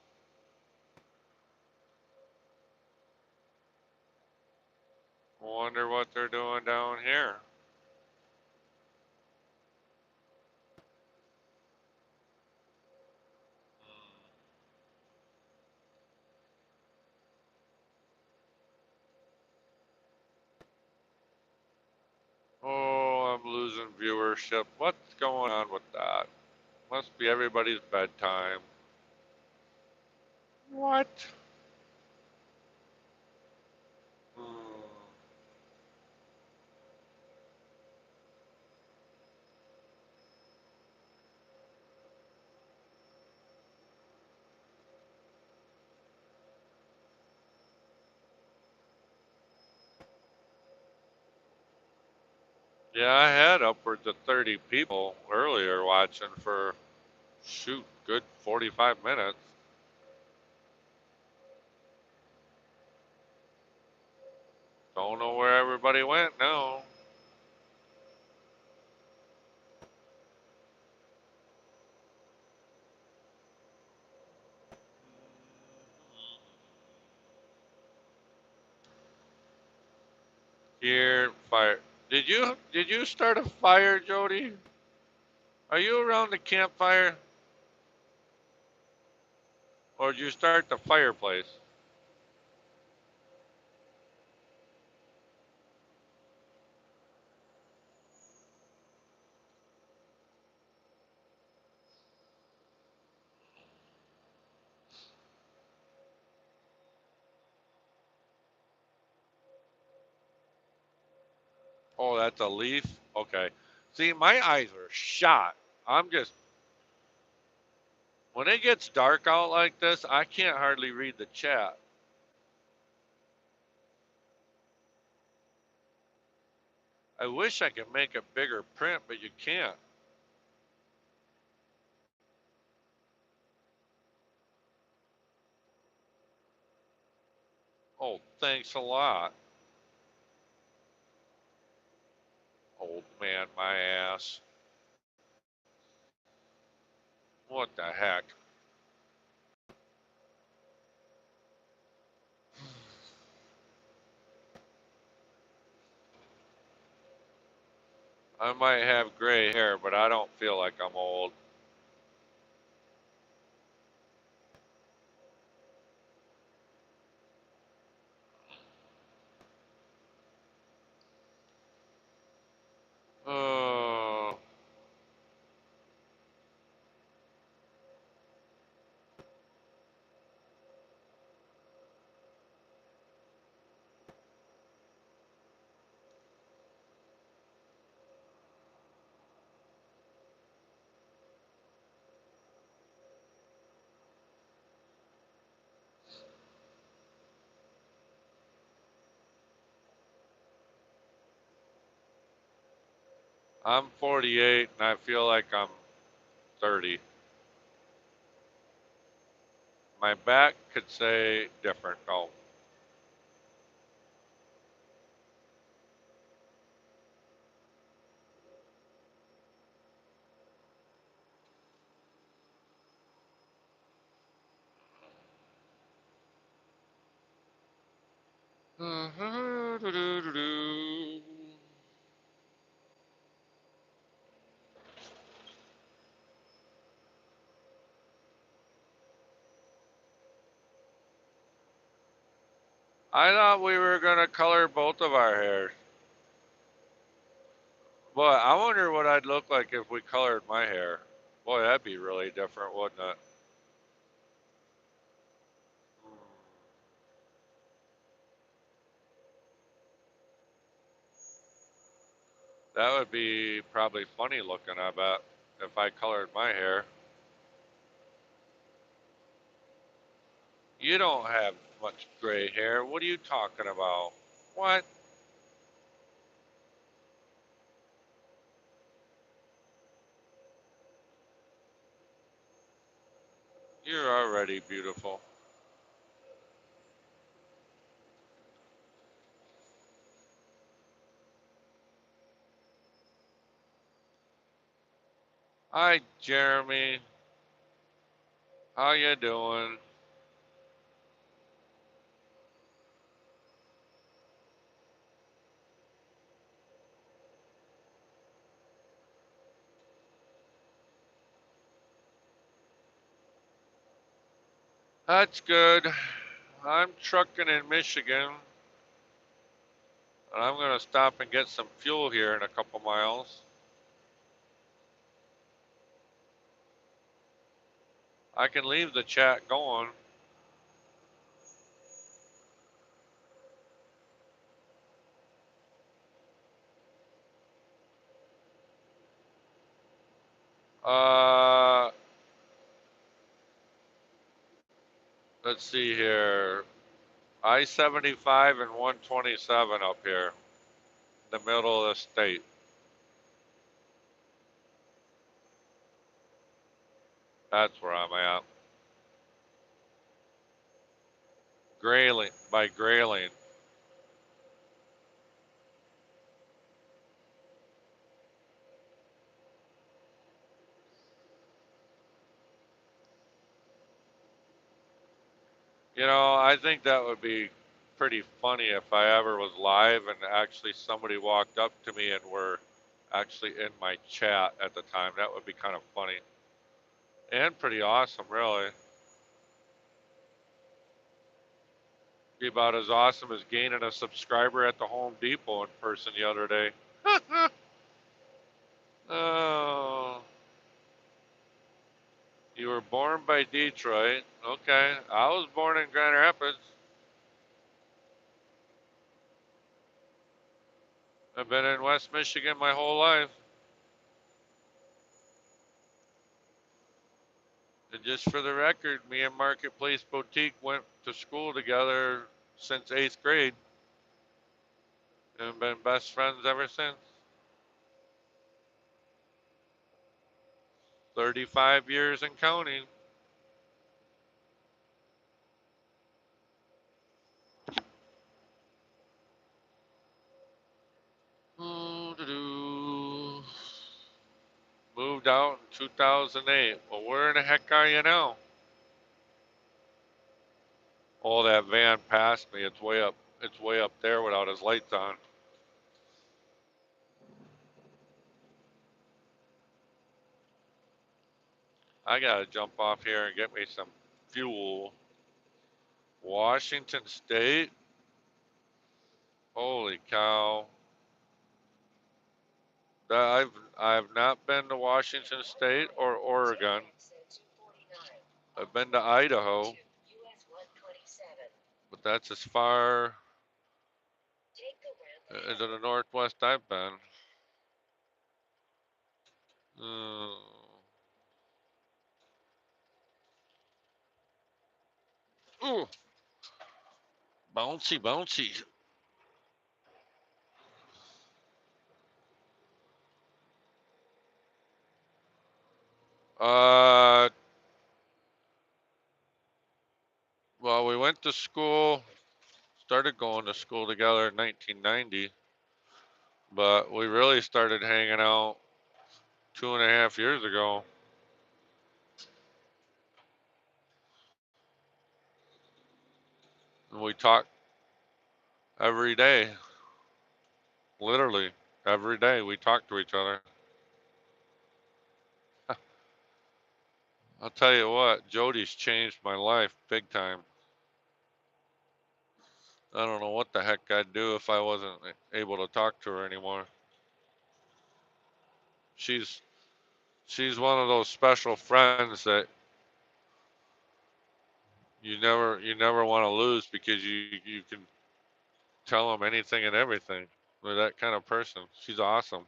Wonder what they're doing down here. Oh, I'm losing viewership. What's going on with that? Must be everybody's bedtime. What? Hmm. Yeah, I had upwards of 30 people earlier watching for, shoot, good 45 minutes. Don't know where everybody went now. Here, fire. Did you start a fire, Jody? Are you around the campfire, or did you start the fireplace? Oh, that's a leaf. Okay. See, my eyes are shot. I'm just when it gets dark out like this, I can't hardly read the chat. I wish I could make a bigger print, but you can't. Oh, thanks a lot, old man, my ass. What the heck? I might have gray hair, but I don't feel like I'm old. Oh, I'm 48 and I feel like I'm 30. My back could say different though. I thought we were gonna color both of our hair. Boy, I wonder what I'd look like if we colored my hair. Boy, that'd be really different, wouldn't it? That would be probably funny looking, I bet, if I colored my hair. You don't have much gray hair. What are you talking about? What? You're already beautiful. Hi, Jeremy. How you doing? That's good. I'm trucking in Michigan, and I'm gonna stop and get some fuel here in a couple miles. I can leave the chat going. Uh, let's see here. I-75 and 127 up here, in the middle of the state. That's where I'm at. Grayling, by Grayling. You know, I think that would be pretty funny if I ever was live and actually somebody walked up to me and were actually in my chat at the time. That would be kind of funny and pretty awesome, really. Be about as awesome as gaining a subscriber at the Home Depot in person the other day. Oh, you were born by Detroit. Okay. I was born in Grand Rapids. I've been in West Michigan my whole life. And just for the record, me and Marketplace Boutique went to school together since 8th grade. and been best friends ever since. 35 years and counting. Ooh-doo-doo. Moved out in 2008. Well, where in the heck are you now? Oh, that van passed me. It's way up. It's way up there without his lights on. I gotta jump off here and get me some fuel. Washington State. Holy cow! I've not been to Washington State or Oregon. I've been to Idaho, but that's as far into the Northwest I've been. Uh, ooh, bouncy, bouncy. Uh, well, we went to school, started going to school together in 1990, but we really started hanging out 2.5 years ago. And we talk every day, literally every day. We talk to each other. I'll tell you what, Jody's changed my life big time. I don't know what the heck I'd do if I wasn't able to talk to her anymore. She's she's one of those special friends that you never want to lose because you can tell them anything and everything. They're that kind of person. She's awesome.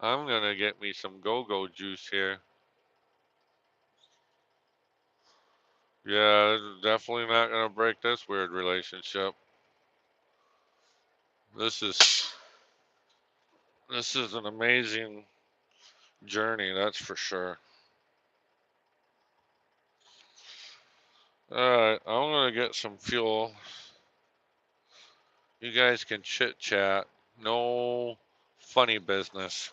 I'm gonna get me some go-go juice here. Yeah, definitely not gonna break this weird relationship. This is this is an amazing journey, that's for sure. All right, I'm gonna get some fuel. You guys can chit chat. No funny business.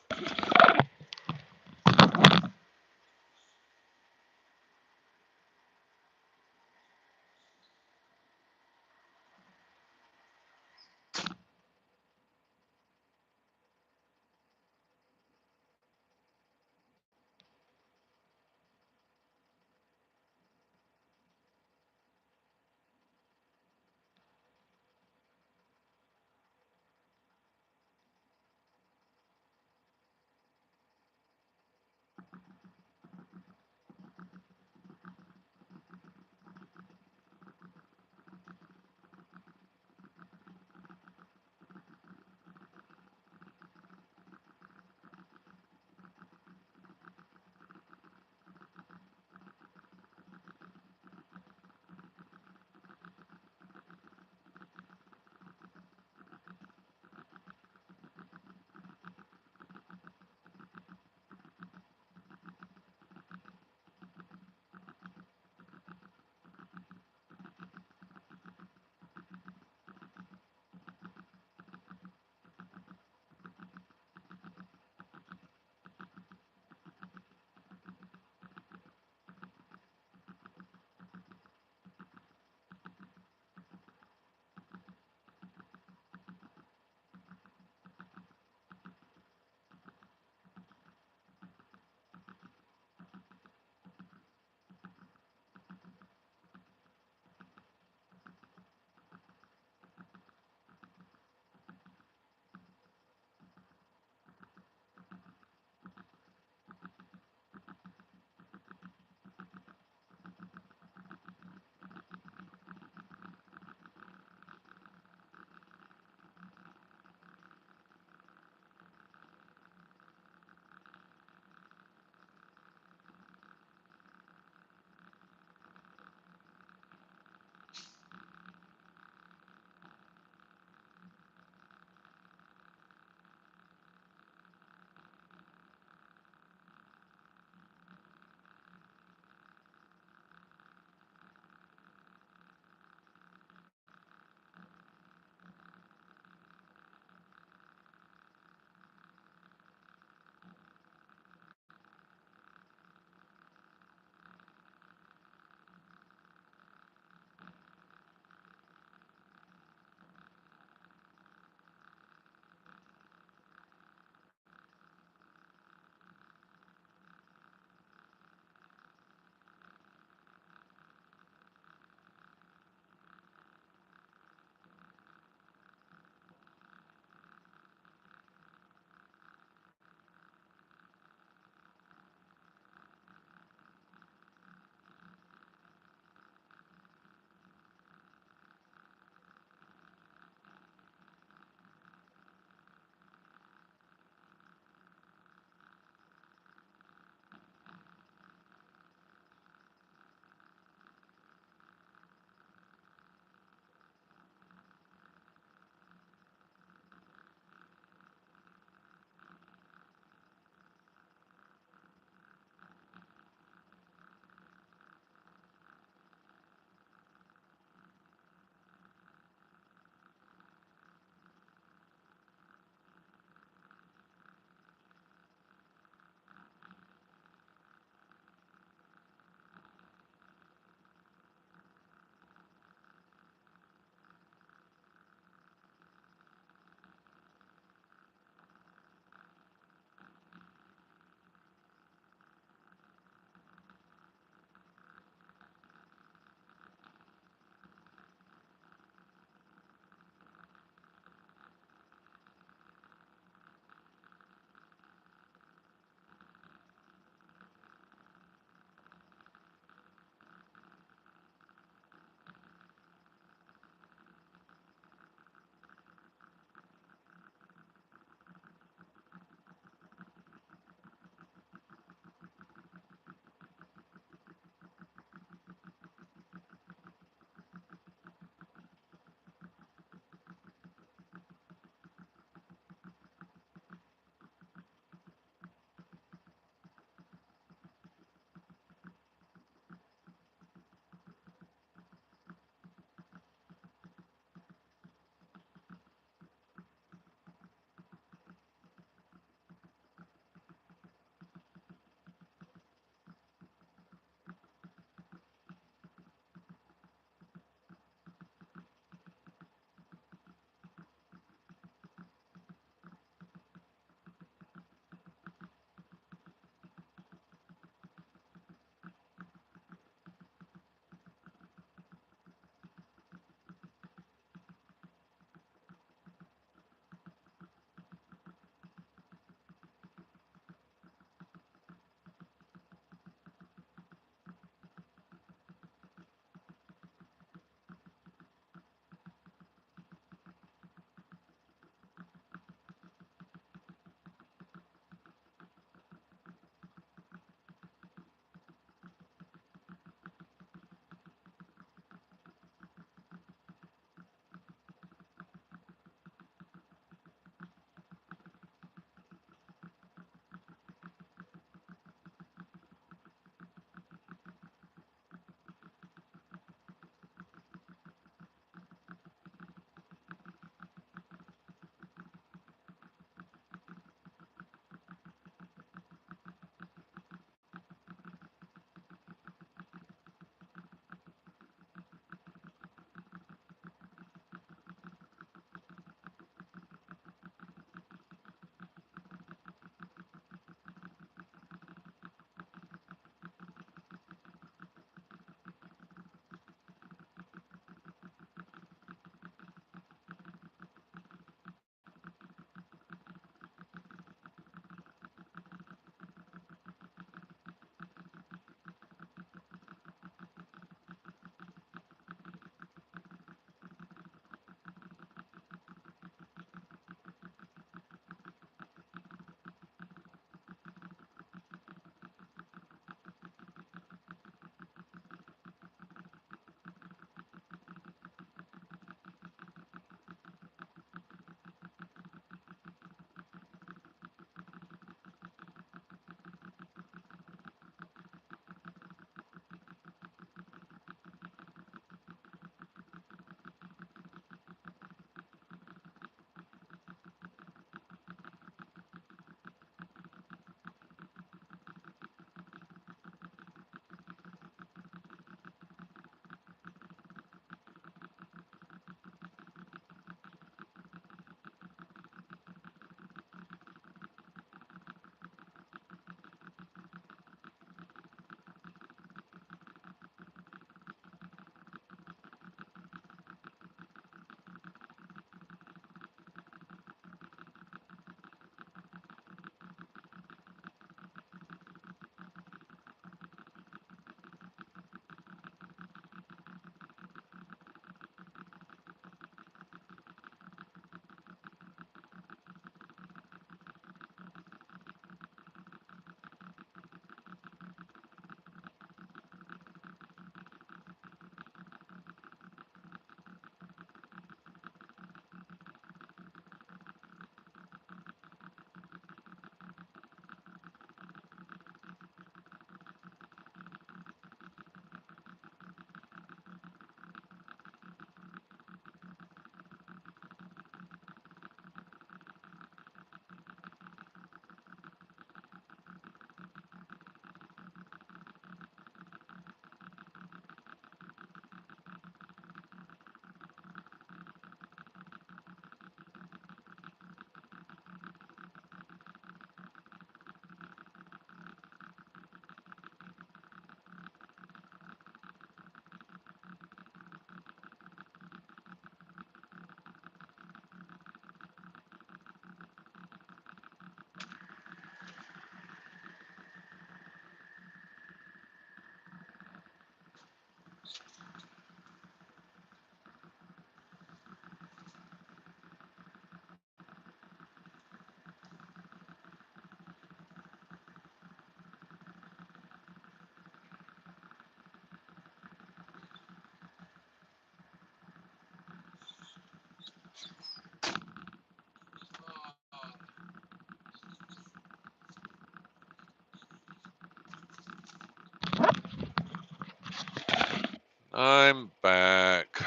I'm back.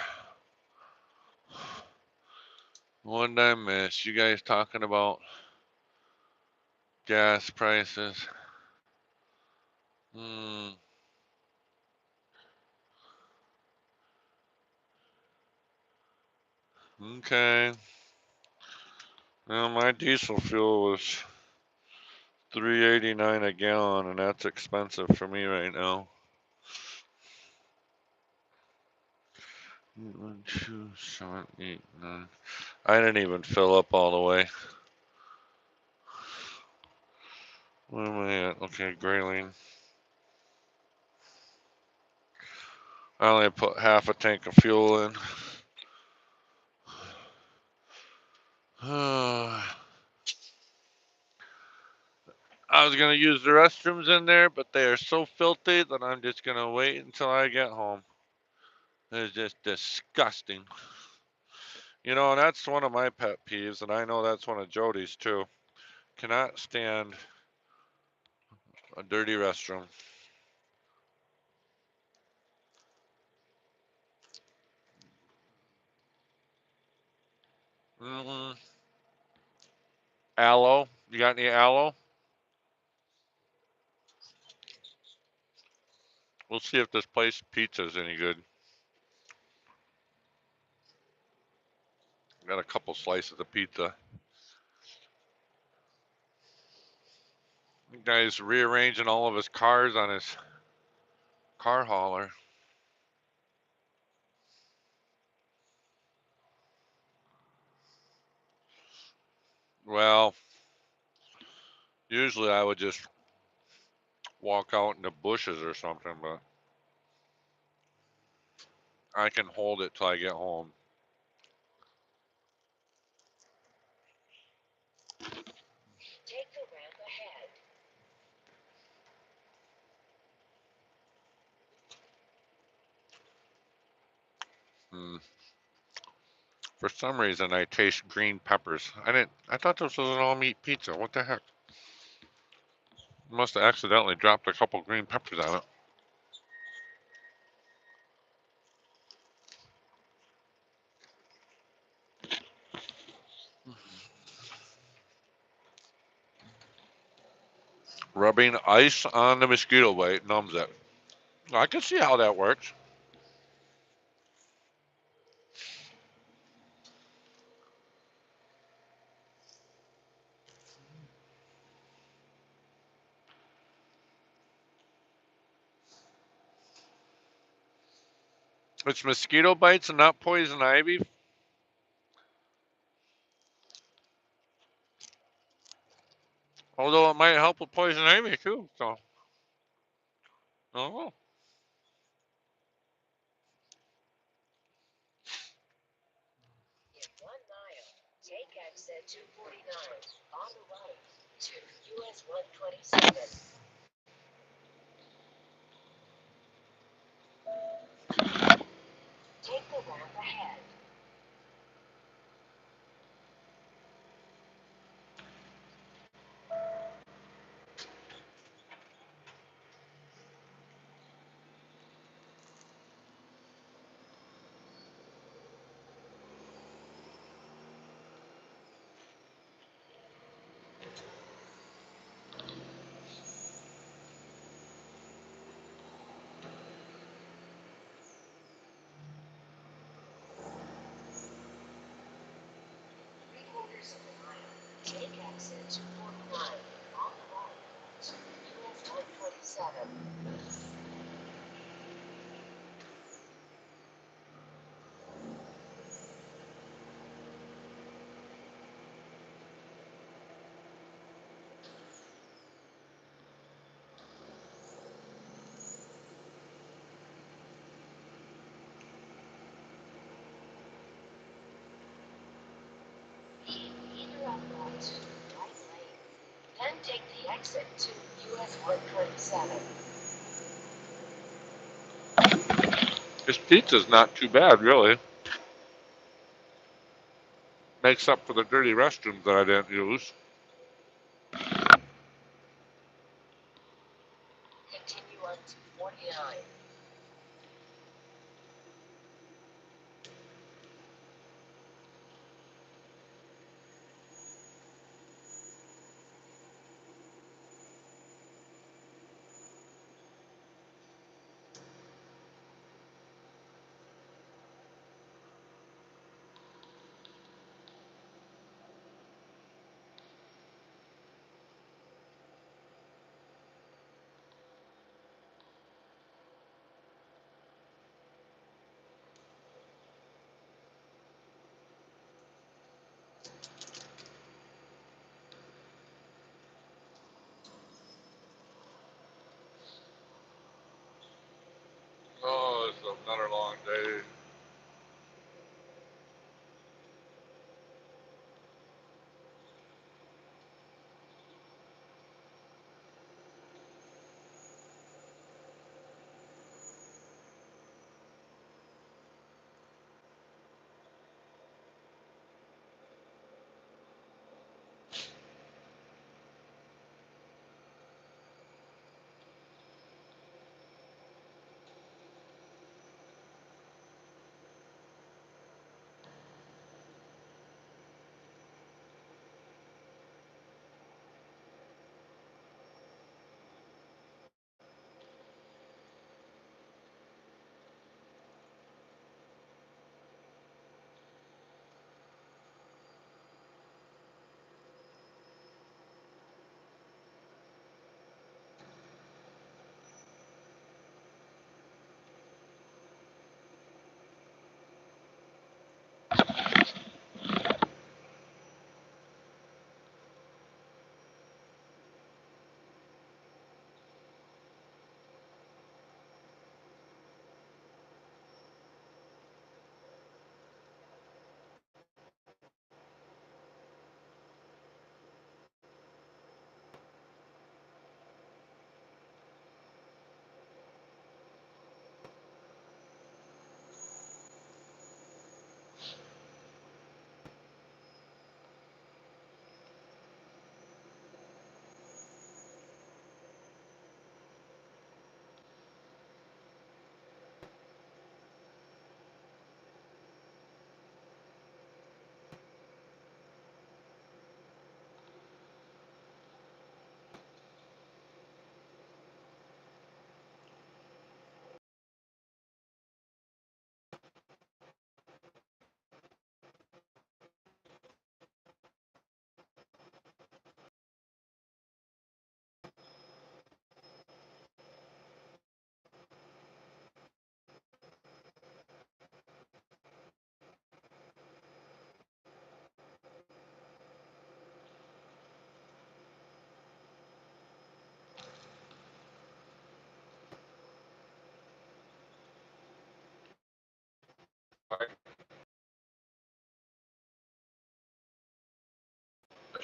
What did I miss? You guys talking about gas prices? Hmm. Okay. Well, my diesel fuel was 3.89 a gallon, and that's expensive for me right now. 1, 2, 7, 8, 9. I didn't even fill up all the way. Where am I at? Okay, Grayling. I only put half a tank of fuel in. I was gonna use the restrooms in there, but they are so filthy that I'm just gonna wait until I get home. It's just disgusting. You know, and that's one of my pet peeves, and I know that's one of Jody's too. Cannot stand a dirty restroom. Mm-mm. Aloe. You got any aloe? We'll see if this place pizza is any good. Got a couple slices of pizza. The guy's rearranging all of his cars on his car hauler. Well, usually I would just walk out in the bushes or something, but I can hold it till I get home.
Take the ramp ahead.
Hmm. For some reason, I taste green peppers. I thought this was an all-meat pizza. What the heck? Must have accidentally dropped a couple green peppers on it. Rubbing ice on the mosquito bite numbs it. I can see how that works. It's mosquito bites and not poison ivy. Although it might help with poison ivy too. So, oh,
In 1 mile, take exit 249 on the right to US 127. Take the ramp ahead. Three-quarters of a mile, take exit 249 on the right to US 127. Interrupt onto the right lane. Then take the exit to US 127.
this pizza's not too bad, really. Makes up for the dirty restrooms that I didn't use.
Continue on to 49.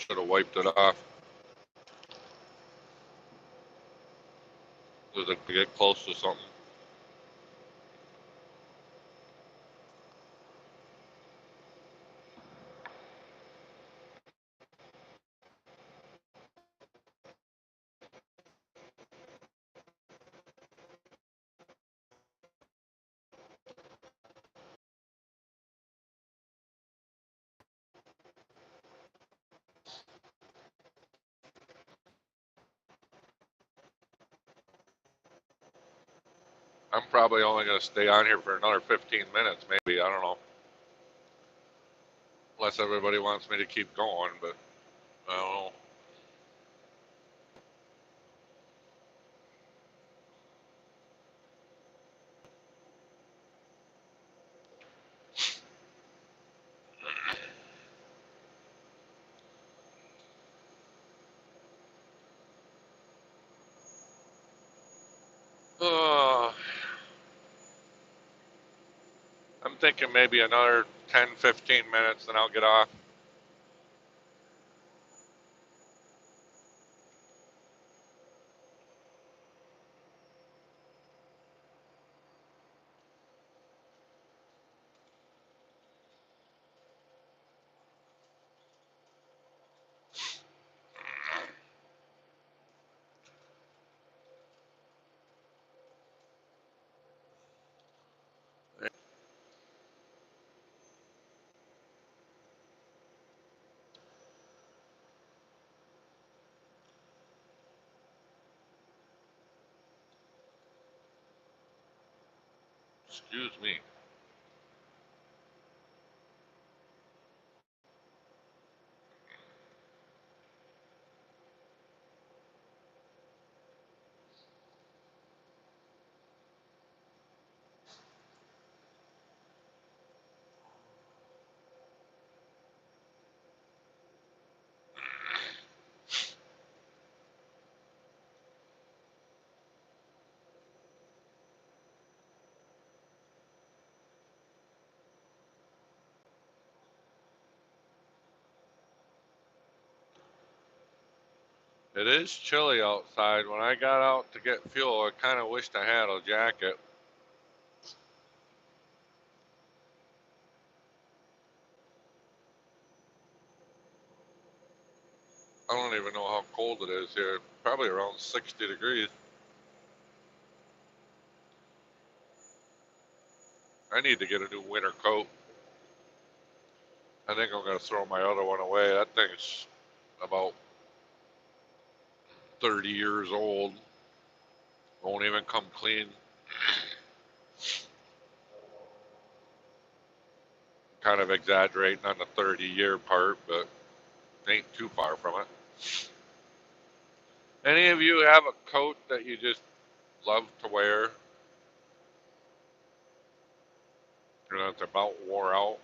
should have wiped it off. Was it to get close to something? I'm probably only going to stay on here for another 15 minutes, maybe. I don't know. Unless everybody wants me to keep going, but I don't know. I'm thinking maybe another 10, 15 minutes, then I'll get off. Excuse me. It is chilly outside. When I got out to get fuel, I kind of wished I had a jacket. I don't even know how cold it is here. Probably around 60 degrees. I need to get a new winter coat. I think I'm going to throw my other one away. That thing's about 30 years old. Won't even come clean. Kind of exaggerating on the 30-year part, but ain't too far from it. Any of you have a coat that you just love to wear? You know, it's about wore out.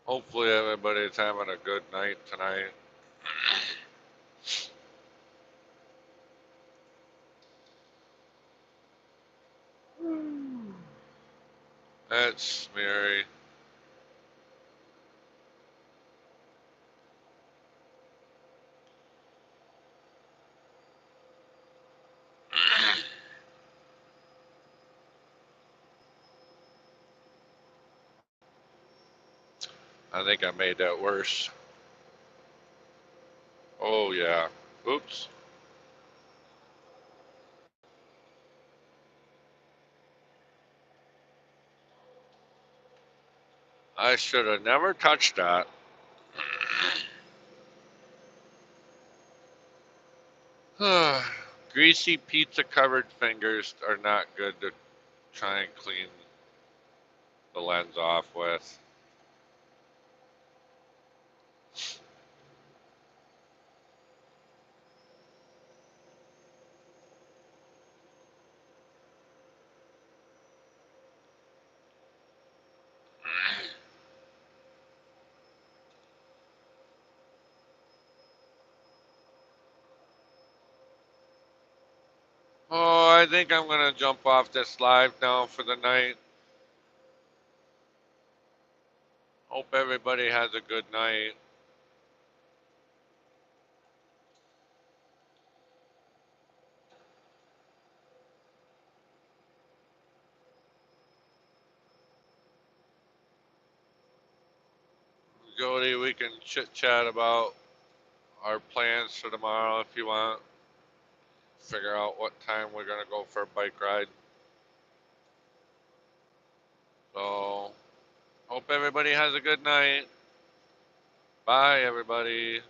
Hopefully everybody's having a good night tonight. That's Mary. I think I made that worse. Oh yeah. Oops. I should have never touched that. Greasy pizza covered fingers are not good to try and clean the lens off with. Oh, I think I'm gonna jump off this live now for the night. Hope everybody has a good night. Jody, we can chit chat about our plans for tomorrow if you want. Figure out what time we're gonna go for a bike ride. So, hope everybody has a good night. Bye, everybody.